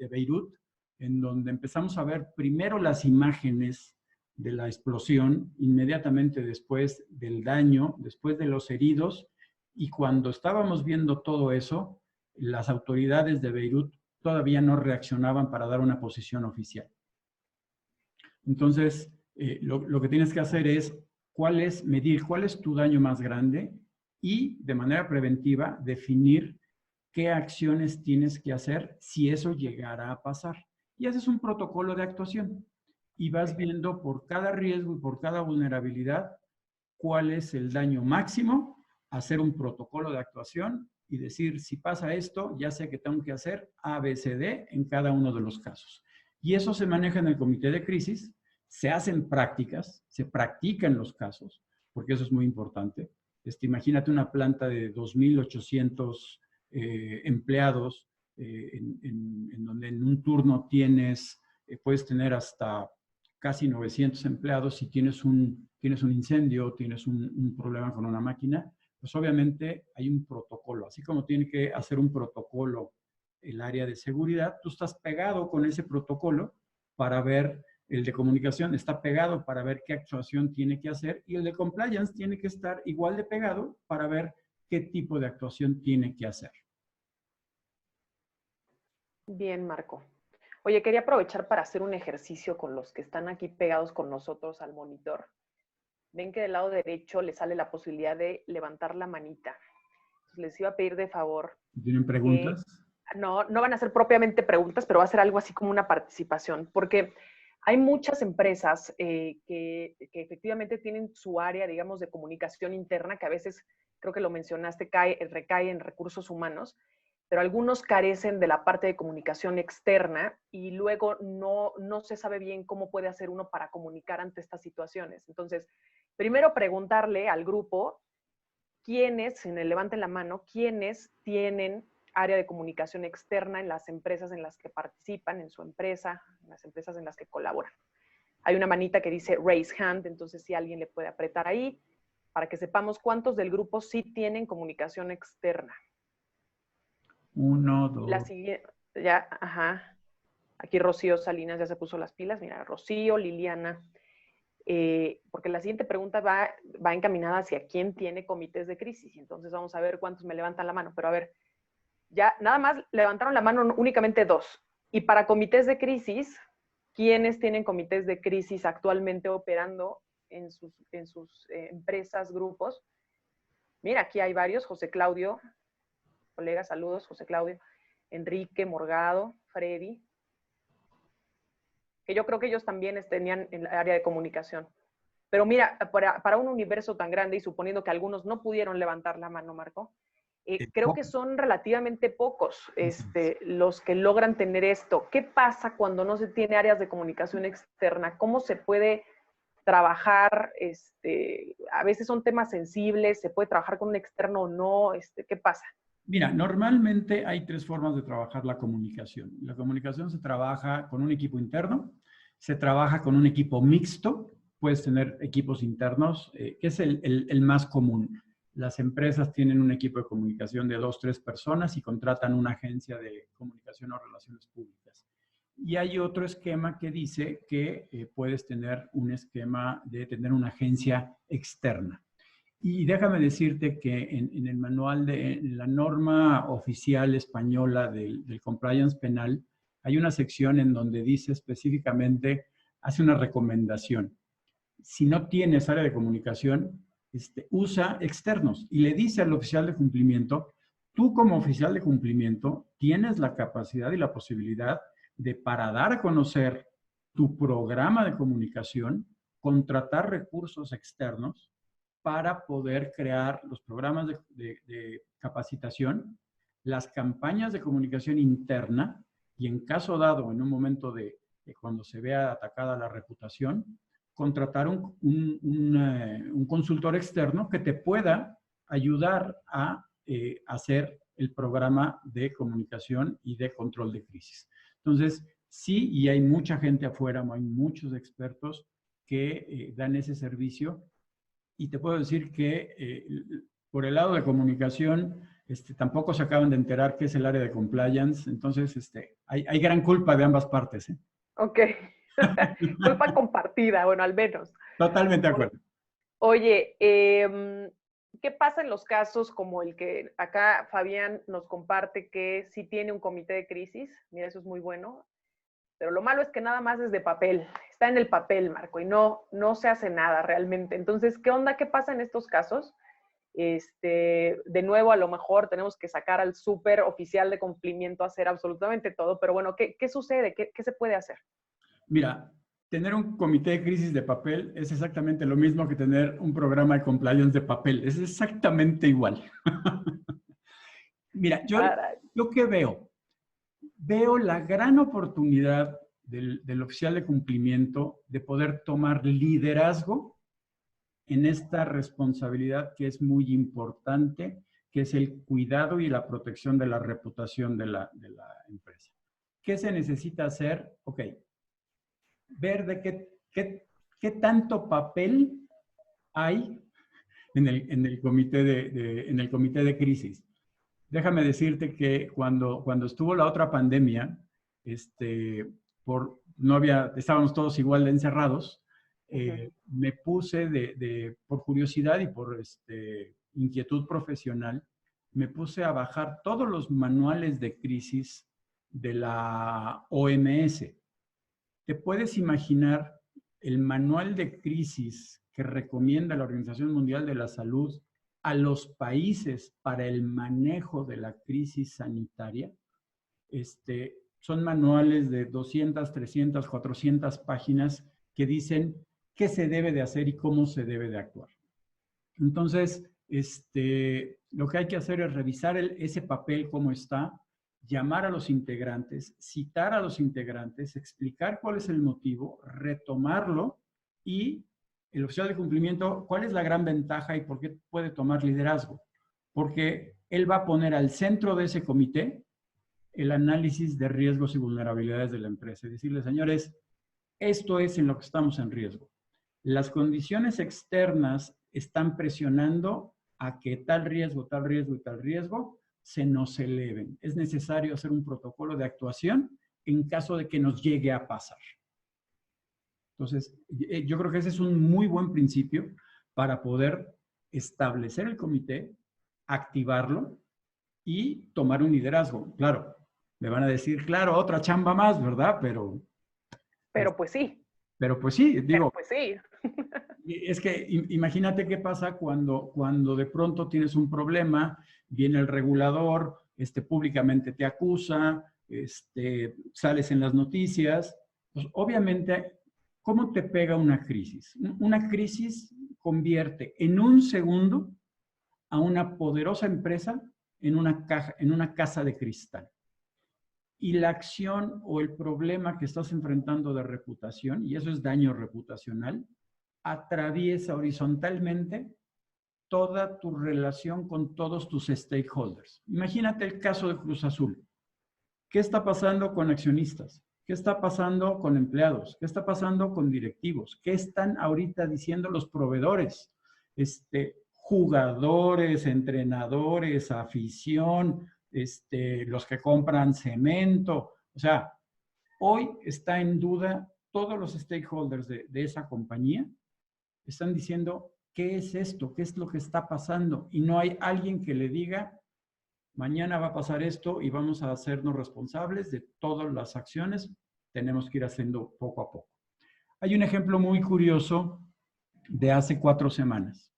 C: Beirut, en donde empezamos a ver primero las imágenes de la explosión, inmediatamente después del daño, después de los heridos, y cuando estábamos viendo todo eso, las autoridades de Beirut todavía no reaccionaban para dar una posición oficial. Entonces, lo que tienes que hacer es medir cuál es tu daño más grande y de manera preventiva definir qué acciones tienes que hacer si eso llegara a pasar. Y haces un protocolo de actuación y vas viendo por cada riesgo y por cada vulnerabilidad cuál es el daño máximo, hacer un protocolo de actuación y decir, si pasa esto, ya sé que tengo que hacer A, B, C, D en cada uno de los casos. Y eso se maneja en el comité de crisis, se hacen prácticas, se practican los casos, porque eso es muy importante. Imagínate una planta de 2,800 empleados, en donde en un turno puedes tener hasta casi 900 empleados. Si tienes un incendio, tienes un problema con una máquina, pues obviamente hay un protocolo. Así como tiene que hacer un protocolo el área de seguridad, tú estás pegado con ese protocolo para ver, el de comunicación está pegado para ver qué actuación tiene que hacer y el de compliance tiene que estar igual de pegado para ver qué tipo de actuación tiene que hacer.
B: Bien, Marco. Oye, quería aprovechar para hacer un ejercicio con los que están aquí pegados con nosotros al monitor. Ven que del lado derecho les sale la posibilidad de levantar la manita. Entonces, les iba a pedir de favor.
C: ¿Tienen preguntas?
B: No van a ser propiamente preguntas, pero va a ser algo así como una participación, porque hay muchas empresas que efectivamente tienen su área, digamos, de comunicación interna, que a veces, creo que lo mencionaste, recae en recursos humanos, pero algunos carecen de la parte de comunicación externa y luego no se sabe bien cómo puede hacer uno para comunicar ante estas situaciones. Entonces, primero preguntarle al grupo quiénes, levanten la mano, quiénes tienen área de comunicación externa en las empresas en las que participan, en su empresa, en las empresas en las que colaboran. Hay una manita que dice raise hand, entonces si alguien le puede apretar ahí para que sepamos cuántos del grupo sí tienen comunicación externa.
C: 1, 2.
B: La siguiente, ya, ajá. Aquí Rocío Salinas ya se puso las pilas. Mira, Rocío, Liliana. Porque la siguiente pregunta va encaminada hacia quién tiene comités de crisis. Entonces vamos a ver cuántos me levantan la mano. Pero a ver, ya nada más levantaron la mano únicamente 2. Y para comités de crisis, ¿quiénes tienen comités de crisis actualmente operando en sus empresas, grupos? Mira, aquí hay varios. José Claudio, colega, saludos, José Claudio. Enrique, Morgado, Freddy. Que yo creo que ellos también tenían en el área de comunicación. Pero mira, para un universo tan grande y suponiendo que algunos no pudieron levantar la mano, Marco, creo que son relativamente pocos los que logran tener esto. ¿Qué pasa cuando no se tiene áreas de comunicación externa? ¿Cómo se puede trabajar? A veces son temas sensibles, ¿se puede trabajar con un externo o no? ¿Qué pasa?
C: Mira, normalmente hay 3 formas de trabajar la comunicación. La comunicación se trabaja con un equipo interno, se trabaja con un equipo mixto, puedes tener equipos internos, que es el más común. Las empresas tienen un equipo de comunicación de 2, 3 personas y contratan una agencia de comunicación o relaciones públicas. Y hay otro esquema que dice que puedes tener un esquema de tener una agencia externa. Y déjame decirte que en el manual, en la norma oficial española del compliance penal, hay una sección en donde dice específicamente, hace una recomendación. Si no tienes área de comunicación, usa externos y le dice al oficial de cumplimiento, tú como oficial de cumplimiento tienes la capacidad y la posibilidad de, para dar a conocer tu programa de comunicación, contratar recursos externos para poder crear los programas de capacitación las campañas de comunicación interna y en caso dado, en un momento de cuando se vea atacada la reputación, contratar un consultor externo que te pueda ayudar a hacer el programa de comunicación y de control de crisis. Entonces, sí, y hay mucha gente afuera, hay muchos expertos que dan ese servicio. Y te puedo decir que por el lado de comunicación, tampoco se acaban de enterar qué es el área de compliance. Entonces, hay gran culpa de ambas partes.
B: Ok. Culpa compartida, bueno, al menos.
C: Totalmente de acuerdo.
B: Oye, ¿qué pasa en los casos como el que acá Fabián nos comparte que sí tiene un comité de crisis? Mira, eso es muy bueno. Pero lo malo es que nada más es de papel. Está en el papel, Marco, y no se hace nada realmente. Entonces, ¿qué onda? ¿Qué pasa en estos casos? De nuevo, a lo mejor tenemos que sacar al súper oficial de cumplimiento a hacer absolutamente todo. Pero bueno, ¿qué sucede? ¿Qué se puede hacer?
C: Mira, tener un comité de crisis de papel es exactamente lo mismo que tener un programa de compliance de papel. Es exactamente igual. Mira, yo ¿qué veo? Veo la gran oportunidad del oficial de cumplimiento de poder tomar liderazgo en esta responsabilidad que es muy importante, que es el cuidado y la protección de la reputación de la empresa. ¿Qué se necesita hacer? Ok, ver de qué tanto papel hay en el comité de crisis. Déjame decirte que cuando estuvo la otra pandemia, estábamos todos igual de encerrados, me puse por curiosidad y por inquietud profesional, me puse a bajar todos los manuales de crisis de la OMS. ¿Te puedes imaginar el manual de crisis que recomienda la Organización Mundial de la Salud a los países para el manejo de la crisis sanitaria? Son manuales de 200, 300, 400 páginas que dicen qué se debe de hacer y cómo se debe de actuar. Entonces, lo que hay que hacer es revisar ese papel, cómo está, llamar a los integrantes, citar a los integrantes, explicar cuál es el motivo, retomarlo y el oficial de cumplimiento, ¿cuál es la gran ventaja y por qué puede tomar liderazgo? Porque él va a poner al centro de ese comité el análisis de riesgos y vulnerabilidades de la empresa. Y decirle, señores, esto es en lo que estamos en riesgo. Las condiciones externas están presionando a que tal riesgo y tal riesgo se nos eleven. Es necesario hacer un protocolo de actuación en caso de que nos llegue a pasar. Entonces, yo creo que ese es un muy buen principio para poder establecer el comité, activarlo y tomar un liderazgo. Claro, me van a decir, claro, otra chamba más, ¿verdad? Pero
B: pues sí.
C: Pero pues sí, digo.
B: Pero pues sí.
C: Es que imagínate qué pasa cuando de pronto tienes un problema, viene el regulador, públicamente te acusa, sales en las noticias. Pues obviamente, ¿cómo te pega una crisis? Una crisis convierte en un segundo a una poderosa empresa en una casa de cristal. Y la acción o el problema que estás enfrentando de reputación, y eso es daño reputacional, atraviesa horizontalmente toda tu relación con todos tus stakeholders. Imagínate el caso de Cruz Azul. ¿Qué está pasando con accionistas? ¿Qué está pasando con empleados? ¿Qué está pasando con directivos? ¿Qué están ahorita diciendo los proveedores? Jugadores, entrenadores, afición, los que compran cemento. O sea, hoy está en duda todos los stakeholders de esa compañía. Están diciendo, ¿qué es esto? ¿Qué es lo que está pasando? Y no hay alguien que le diga, mañana va a pasar esto y vamos a hacernos responsables de todas las acciones. Tenemos que ir haciendo poco a poco. Hay un ejemplo muy curioso de hace 4 semanas.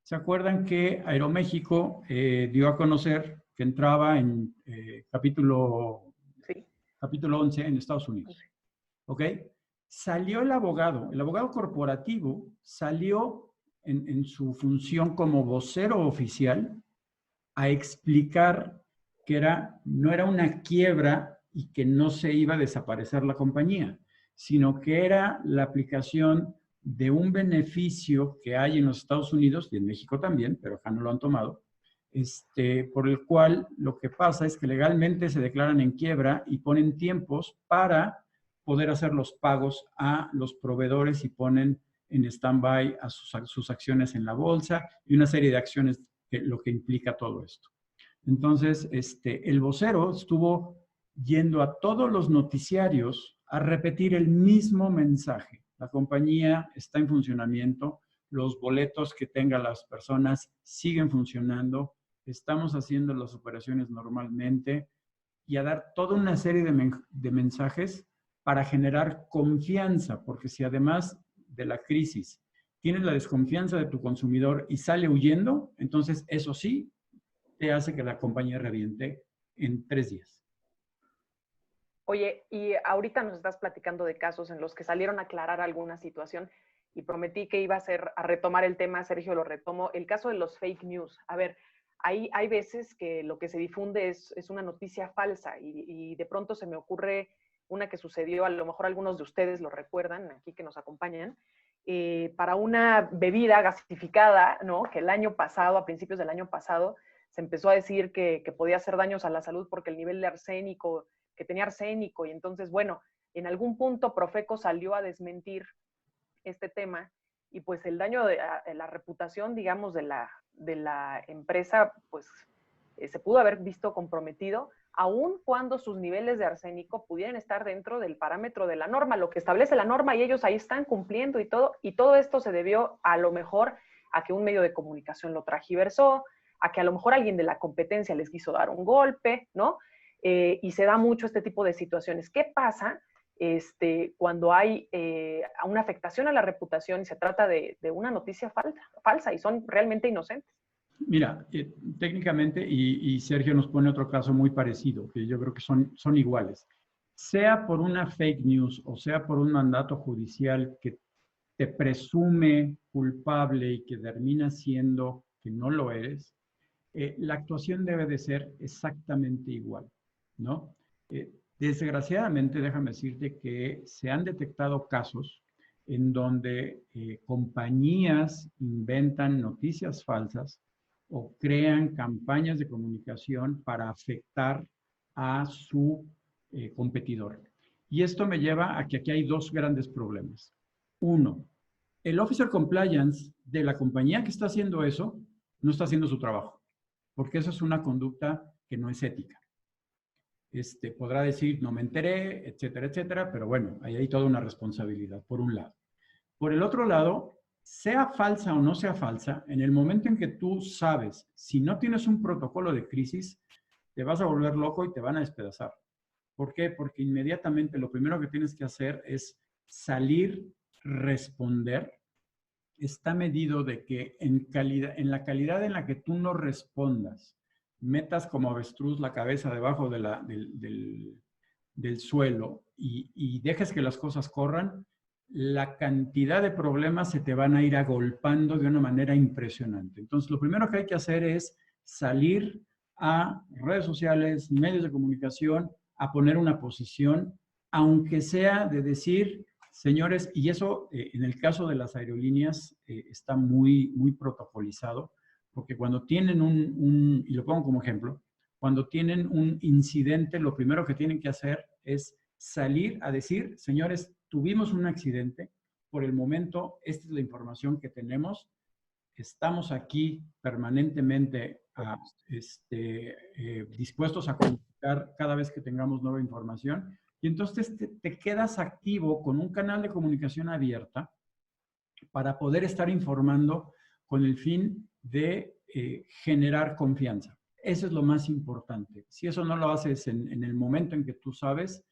C: ¿Se acuerdan que Aeroméxico dio a conocer que entraba en capítulo 11 en Estados Unidos? ¿Ok? Salió el abogado corporativo salió en su función como vocero oficial a explicar que no era una quiebra y que no se iba a desaparecer la compañía, sino que era la aplicación de un beneficio que hay en los Estados Unidos y en México también, pero acá no lo han tomado, por el cual lo que pasa es que legalmente se declaran en quiebra y ponen tiempos para poder hacer los pagos a los proveedores y ponen en stand-by a sus acciones en la bolsa y una serie de acciones, lo que implica todo esto. Entonces, el vocero estuvo yendo a todos los noticiarios a repetir el mismo mensaje. La compañía está en funcionamiento, los boletos que tengan las personas siguen funcionando, estamos haciendo las operaciones normalmente y a dar toda una serie de mensajes para generar confianza, porque si además de la crisis tienes la desconfianza de tu consumidor y sale huyendo, entonces eso sí te hace que la compañía reviente en 3 días.
B: Oye, y ahorita nos estás platicando de casos en los que salieron a aclarar alguna situación y prometí que iba a retomar el tema, Sergio, lo retomo. El caso de los fake news. A ver, hay veces que lo que se difunde es una noticia falsa y de pronto se me ocurre una que sucedió, a lo mejor algunos de ustedes lo recuerdan, aquí que nos acompañan, para una bebida gasificada, ¿no? Que el año pasado, a principios del año pasado, se empezó a decir que podía hacer daños a la salud porque el nivel de arsénico, que tenía arsénico, y entonces, bueno, en algún punto Profeco salió a desmentir este tema, y pues el daño de la reputación, digamos, de la empresa, pues se pudo haber visto comprometido, aun cuando sus niveles de arsénico pudieran estar dentro del parámetro de la norma, lo que establece la norma, y ellos ahí están cumpliendo y todo esto se debió a lo mejor a que un medio de comunicación lo tragiversó, a que a lo mejor alguien de la competencia les quiso dar un golpe, ¿no? Y se da mucho este tipo de situaciones. ¿Qué pasa cuando hay una afectación a la reputación y se trata de una noticia falsa y son realmente inocentes?
C: Mira, técnicamente, y Sergio nos pone otro caso muy parecido, que yo creo que son iguales. Sea por una fake news o sea por un mandato judicial que te presume culpable y que termina siendo que no lo eres, la actuación debe de ser exactamente igual, ¿no? Desgraciadamente, déjame decirte que se han detectado casos en donde compañías inventan noticias falsas o crean campañas de comunicación para afectar a su competidor. Y esto me lleva a que aquí hay 2 grandes problemas. Uno, el Officer Compliance de la compañía que está haciendo eso no está haciendo su trabajo, porque eso es una conducta que no es ética. Podrá decir, no me enteré, etcétera, etcétera, pero bueno, ahí hay toda una responsabilidad, por un lado. Por el otro lado, sea falsa o no sea falsa, en el momento en que tú sabes, si no tienes un protocolo de crisis, te vas a volver loco y te van a despedazar. ¿Por qué? Porque inmediatamente lo primero que tienes que hacer es salir, responder. Está medido de que en la calidad en la que tú no respondas, metas como avestruz la cabeza debajo del suelo y dejes que las cosas corran, la cantidad de problemas se te van a ir agolpando de una manera impresionante. Entonces, lo primero que hay que hacer es salir a redes sociales, medios de comunicación, a poner una posición, aunque sea de decir, señores, y eso en el caso de las aerolíneas está muy, muy protocolizado, porque cuando tienen y lo pongo como ejemplo, cuando tienen un incidente, lo primero que tienen que hacer es salir a decir, señores, tuvimos un accidente, por el momento esta es la información que tenemos, estamos aquí permanentemente dispuestos a comunicar cada vez que tengamos nueva información, y entonces te quedas activo con un canal de comunicación abierta para poder estar informando con el fin de generar confianza. Eso es lo más importante. Si eso no lo haces en el momento en que tú sabes,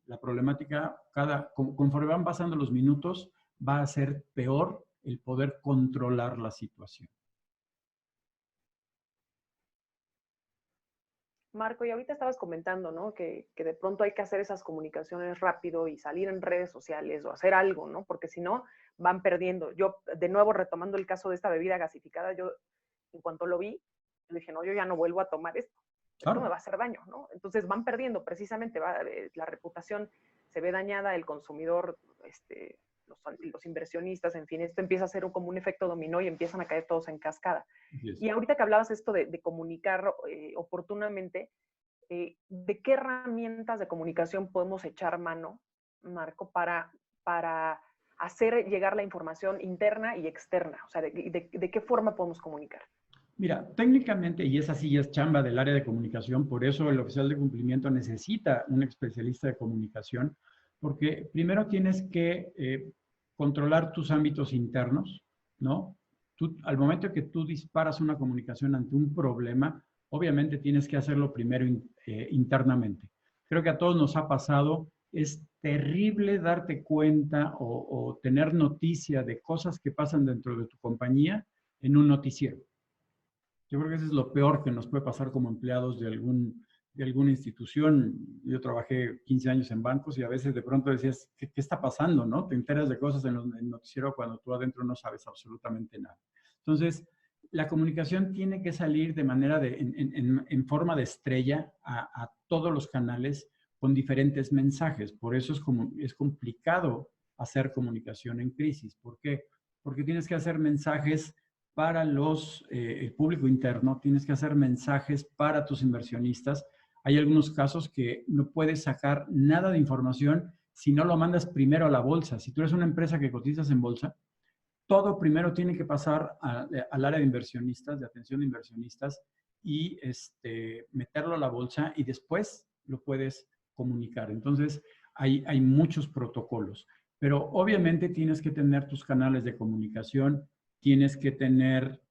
C: la problemática, conforme van pasando los minutos, va a ser peor el poder controlar la situación.
B: Marco, y ahorita estabas comentando, ¿no? Que de pronto hay que hacer esas comunicaciones rápido y salir en redes sociales o hacer algo, ¿no? Porque si no, van perdiendo. Yo, de nuevo, retomando el caso de esta bebida gasificada, yo, en cuanto lo vi, le dije, no, yo ya no vuelvo a tomar esto.
C: Claro.
B: no me va a hacer daño, ¿no? Entonces van perdiendo precisamente, la reputación se ve dañada, el consumidor, los inversionistas, en fin, esto empieza a ser como un efecto dominó y empiezan a caer todos en cascada.
C: Yes.
B: Y ahorita que hablabas esto de comunicar oportunamente, ¿de qué herramientas de comunicación podemos echar mano, Marco, para hacer llegar la información interna y externa? O sea, ¿de qué forma podemos comunicar?
C: Mira, técnicamente, y esa sí ya es chamba del área de comunicación, por eso el oficial de cumplimiento necesita un especialista de comunicación, porque primero tienes que controlar tus ámbitos internos, ¿no? Al momento que tú disparas una comunicación ante un problema, obviamente tienes que hacerlo primero internamente. Creo que a todos nos ha pasado, es terrible darte cuenta o tener noticia de cosas que pasan dentro de tu compañía en un noticiero. Yo creo que eso es lo peor que nos puede pasar como empleados de alguna institución. Yo trabajé 15 años en bancos y a veces de pronto decías, ¿qué está pasando? ¿No? Te enteras de cosas en el noticiero cuando tú adentro no sabes absolutamente nada. Entonces, la comunicación tiene que salir de manera en forma de estrella a todos los canales con diferentes mensajes. Por eso es complicado hacer comunicación en crisis. ¿Por qué? Porque tienes que hacer mensajes para el público interno, tienes que hacer mensajes para tus inversionistas. Hay algunos casos que no puedes sacar nada de información si no lo mandas primero a la bolsa. Si tú eres una empresa que cotizas en bolsa, todo primero tiene que pasar al área de inversionistas, de atención de inversionistas, y meterlo a la bolsa y después lo puedes comunicar. Entonces, hay muchos protocolos, pero obviamente tienes que tener tus canales de comunicación, tienes que tener,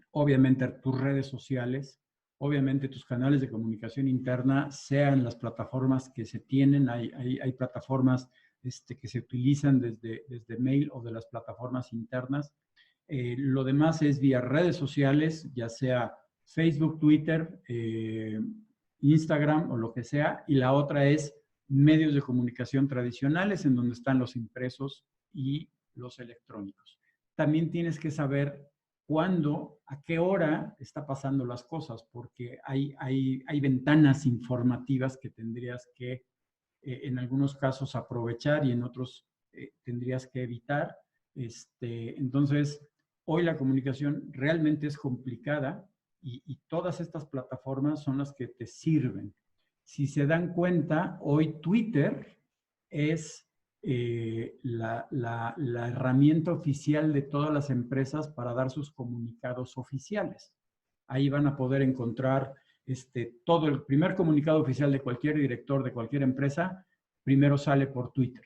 C: obviamente, tus redes sociales, obviamente tus canales de comunicación interna, sean las plataformas que se tienen, hay plataformas que se utilizan desde mail o de las plataformas internas. Lo demás es vía redes sociales, ya sea Facebook, Twitter, Instagram o lo que sea, y la otra es medios de comunicación tradicionales en donde están los impresos y los electrónicos. También tienes que saber cuándo, a qué hora está pasando las cosas, porque hay ventanas informativas que tendrías que, en algunos casos, aprovechar y en otros tendrías que evitar. Entonces, hoy la comunicación realmente es complicada y todas estas plataformas son las que te sirven. Si se dan cuenta, hoy Twitter es la herramienta oficial de todas las empresas para dar sus comunicados oficiales. Ahí van a poder encontrar todo el primer comunicado oficial de cualquier director de cualquier empresa, primero sale por Twitter.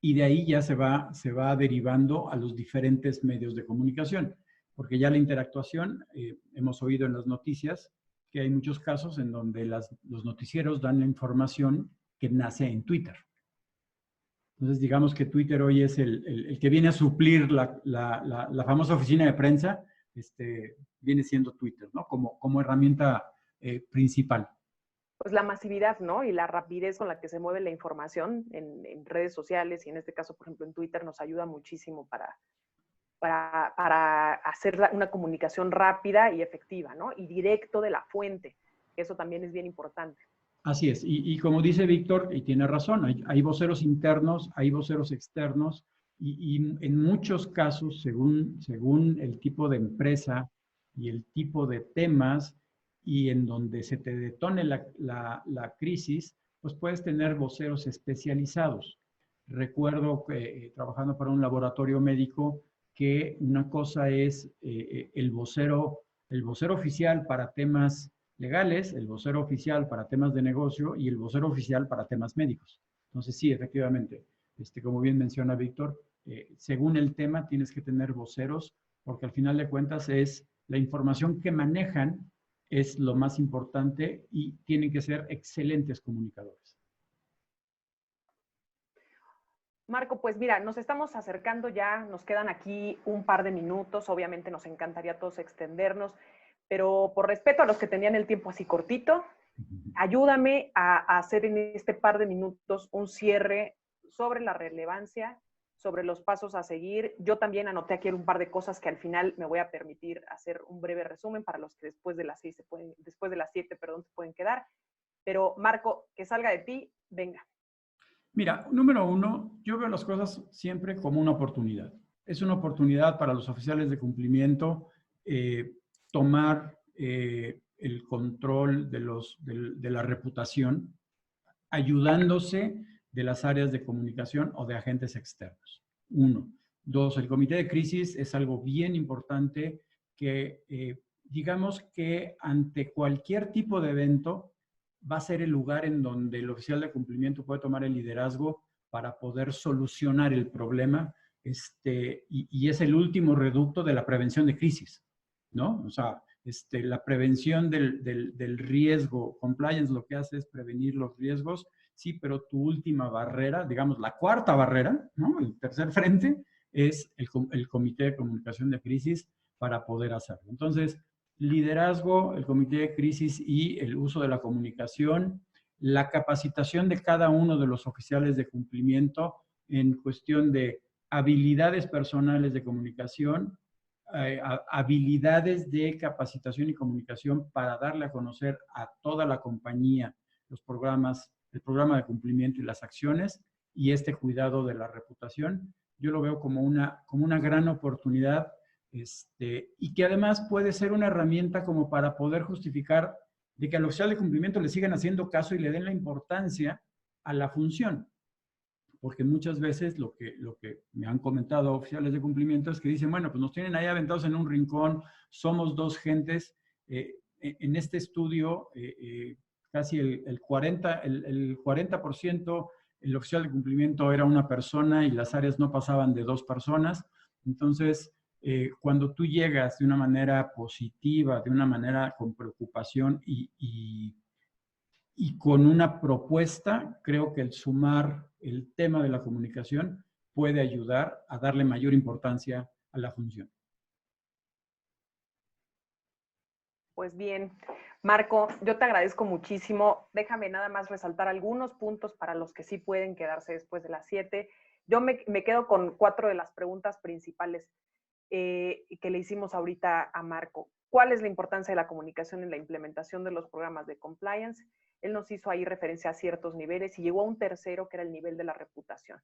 C: Y de ahí ya se va derivando a los diferentes medios de comunicación, porque ya la interactuación, hemos oído en las noticias que hay muchos casos en donde los noticieros dan la información que nace en Twitter. Entonces, digamos que Twitter hoy es el que viene a suplir la famosa oficina de prensa, viene siendo Twitter, ¿no? Como herramienta principal.
B: Pues la masividad, ¿no? Y la rapidez con la que se mueve la información en redes sociales y en este caso, por ejemplo, en Twitter nos ayuda muchísimo para hacer una comunicación rápida y efectiva, ¿no? Y directo de la fuente. Eso también es bien importante.
C: Así es, y como dice Víctor, y tiene razón, hay voceros internos, hay voceros externos, y en muchos casos, según el tipo de empresa y el tipo de temas, y en donde se te detone la crisis, pues puedes tener voceros especializados. Recuerdo que trabajando para un laboratorio médico, que una cosa es el vocero oficial para temas legales, el vocero oficial para temas de negocio y el vocero oficial para temas médicos. Entonces, sí, efectivamente, como bien menciona Víctor, según el tema tienes que tener voceros, porque al final de cuentas es la información que manejan es lo más importante y tienen que ser excelentes comunicadores.
B: Marco, pues mira, nos estamos acercando ya, nos quedan aquí un par de minutos, obviamente nos encantaría a todos extendernos, pero por respeto a los que tenían el tiempo así cortito, ayúdame a hacer en este par de minutos un cierre sobre la relevancia, sobre los pasos a seguir. Yo también anoté aquí un par de cosas que al final me voy a permitir hacer un breve resumen para los que después de las 7, se pueden quedar. Pero Marco, que salga de ti, venga.
C: Mira, número uno, yo veo las cosas siempre como una oportunidad. Es una oportunidad para los oficiales de cumplimiento tomar el control de la reputación, ayudándose de las áreas de comunicación o de agentes externos. Uno. Dos, el comité de crisis es algo bien importante que, digamos que ante cualquier tipo de evento, va a ser el lugar en donde el oficial de cumplimiento puede tomar el liderazgo para poder solucionar el problema, y es el último reducto de la prevención de crisis, ¿no? O sea, la prevención del riesgo, compliance lo que hace es prevenir los riesgos, sí, pero tu última barrera, digamos la cuarta barrera, ¿no? El tercer frente es el comité de comunicación de crisis para poder hacerlo. Entonces, liderazgo, el comité de crisis y el uso de la comunicación, la capacitación de cada uno de los oficiales de cumplimiento en cuestión de habilidades personales de comunicación, habilidades de capacitación y comunicación para darle a conocer a toda la compañía los programas, el programa de cumplimiento y las acciones y este cuidado de la reputación. Yo lo veo como una gran oportunidad, y que además puede ser una herramienta como para poder justificar de que al oficial de cumplimiento le sigan haciendo caso y le den la importancia a la función. Porque muchas veces lo que me han comentado oficiales de cumplimiento es que dicen, bueno, pues nos tienen ahí aventados en un rincón, somos dos gentes. En este estudio, casi el 40% el oficial de cumplimiento era una persona y las áreas no pasaban de 2 personas. Entonces, cuando tú llegas de una manera positiva, de una manera con preocupación y con una propuesta, creo que el sumar el tema de la comunicación puede ayudar a darle mayor importancia a la función.
B: Pues bien, Marco, yo te agradezco muchísimo. Déjame nada más resaltar algunos puntos para los que sí pueden quedarse después de las 7. Yo me quedo con 4 de las preguntas principales que le hicimos ahorita a Marco. ¿Cuál es la importancia de la comunicación en la implementación de los programas de compliance? Él nos hizo ahí referencia a ciertos niveles y llegó a un tercero, que era el nivel de la reputación,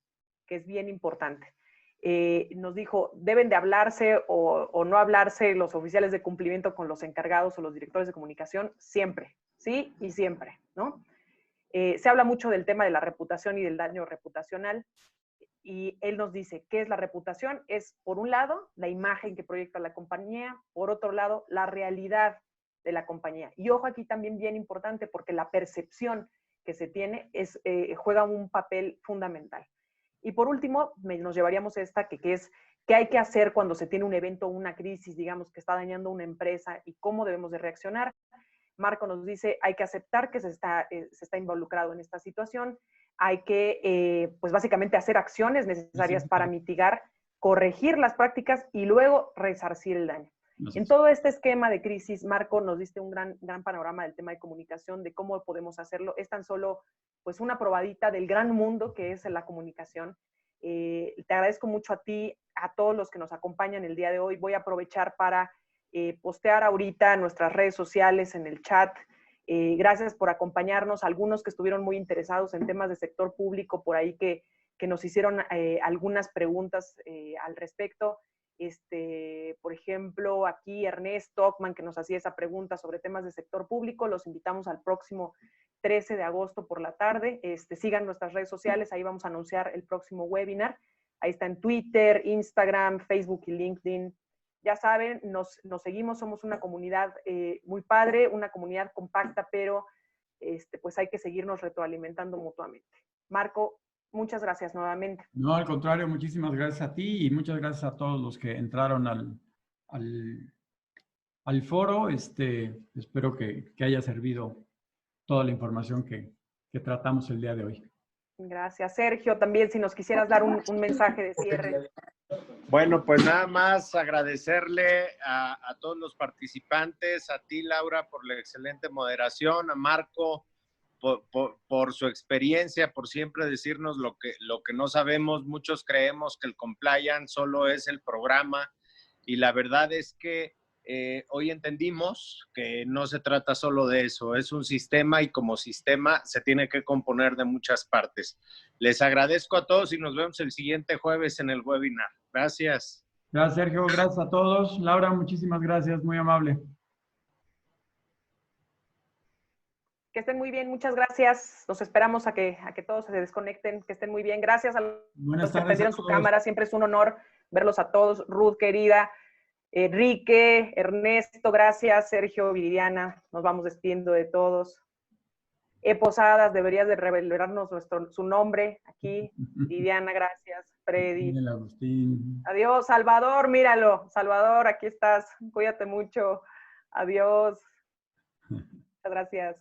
B: que es bien importante. Nos dijo, deben de hablarse o no hablarse los oficiales de cumplimiento con los encargados o los directores de comunicación siempre, sí y siempre, ¿no? Se habla mucho del tema de la reputación y del daño reputacional. Y él nos dice, ¿qué es la reputación? Es, por un lado, la imagen que proyecta la compañía, por otro lado, la realidad de la compañía. Y ojo aquí también bien importante, porque la percepción que se tiene juega un papel fundamental. Y por último, nos llevaríamos esta, que es qué hay que hacer cuando se tiene un evento o una crisis, digamos, que está dañando una empresa y cómo debemos de reaccionar. Marco nos dice, hay que aceptar que se está involucrado en esta situación, hay que, pues básicamente, hacer acciones necesarias para mitigar, corregir las prácticas y luego resarcir el daño. En todo este esquema de crisis, Marco, nos diste un gran panorama del tema de comunicación, de cómo podemos hacerlo. Es tan solo, pues, una probadita del gran mundo que es la comunicación. Te agradezco mucho a ti, a todos los que nos acompañan el día de hoy. Voy a aprovechar para postear ahorita en nuestras redes sociales, en el chat. Gracias por acompañarnos. Algunos que estuvieron muy interesados en temas de sector público, por ahí que nos hicieron algunas preguntas al respecto. Por ejemplo, aquí Ernesto Ockman, que nos hacía esa pregunta sobre temas de sector público. Los invitamos al próximo 13 de agosto por la tarde. Sigan nuestras redes sociales, ahí vamos a anunciar el próximo webinar. Ahí está en Twitter, Instagram, Facebook y LinkedIn. Ya saben, nos seguimos, somos una comunidad muy padre, una comunidad compacta, pero pues hay que seguirnos retroalimentando mutuamente. Marco, muchas gracias nuevamente.
C: No, al contrario, muchísimas gracias a ti y muchas gracias a todos los que entraron al foro. Espero que haya servido toda la información que tratamos el día de hoy.
B: Gracias. Sergio, también si nos quisieras dar un mensaje de cierre.
A: Bueno, pues nada más agradecerle a todos los participantes, a ti, Laura, por la excelente moderación, a Marco por su experiencia, por siempre decirnos lo que no sabemos. Muchos creemos que el compliance solo es el programa y la verdad es que hoy entendimos que no se trata solo de eso, es un sistema y como sistema se tiene que componer de muchas partes. Les agradezco a todos y nos vemos el siguiente jueves en el webinar. Gracias.
C: Gracias, Sergio. Gracias a todos. Laura, muchísimas gracias. Muy amable.
B: Que estén muy bien. Muchas gracias. Los esperamos a que todos se desconecten. Que estén muy bien. Gracias a los que prendieron su cámara. Siempre es un honor verlos a todos. Ruth, querida. Enrique, Ernesto, gracias. Sergio, Viridiana. Nos vamos despidiendo de todos. Posadas, deberías de revelarnos su nombre aquí. Viviana, gracias. Freddy.
C: Agustín.
B: Adiós, Salvador, míralo. Salvador, aquí estás. Cuídate mucho. Adiós. Muchas gracias.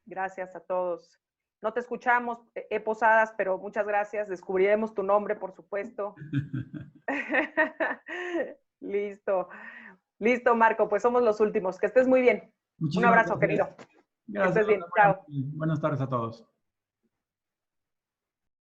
B: Gracias a todos. No te escuchamos, Posadas, pero muchas gracias. Descubriremos tu nombre, por supuesto. Listo. Listo, Marco. Pues somos los últimos. Que estés muy bien. Un abrazo, querido.
C: Gracias.
B: Que estés bien. Chao.
C: Buenas tardes a todos.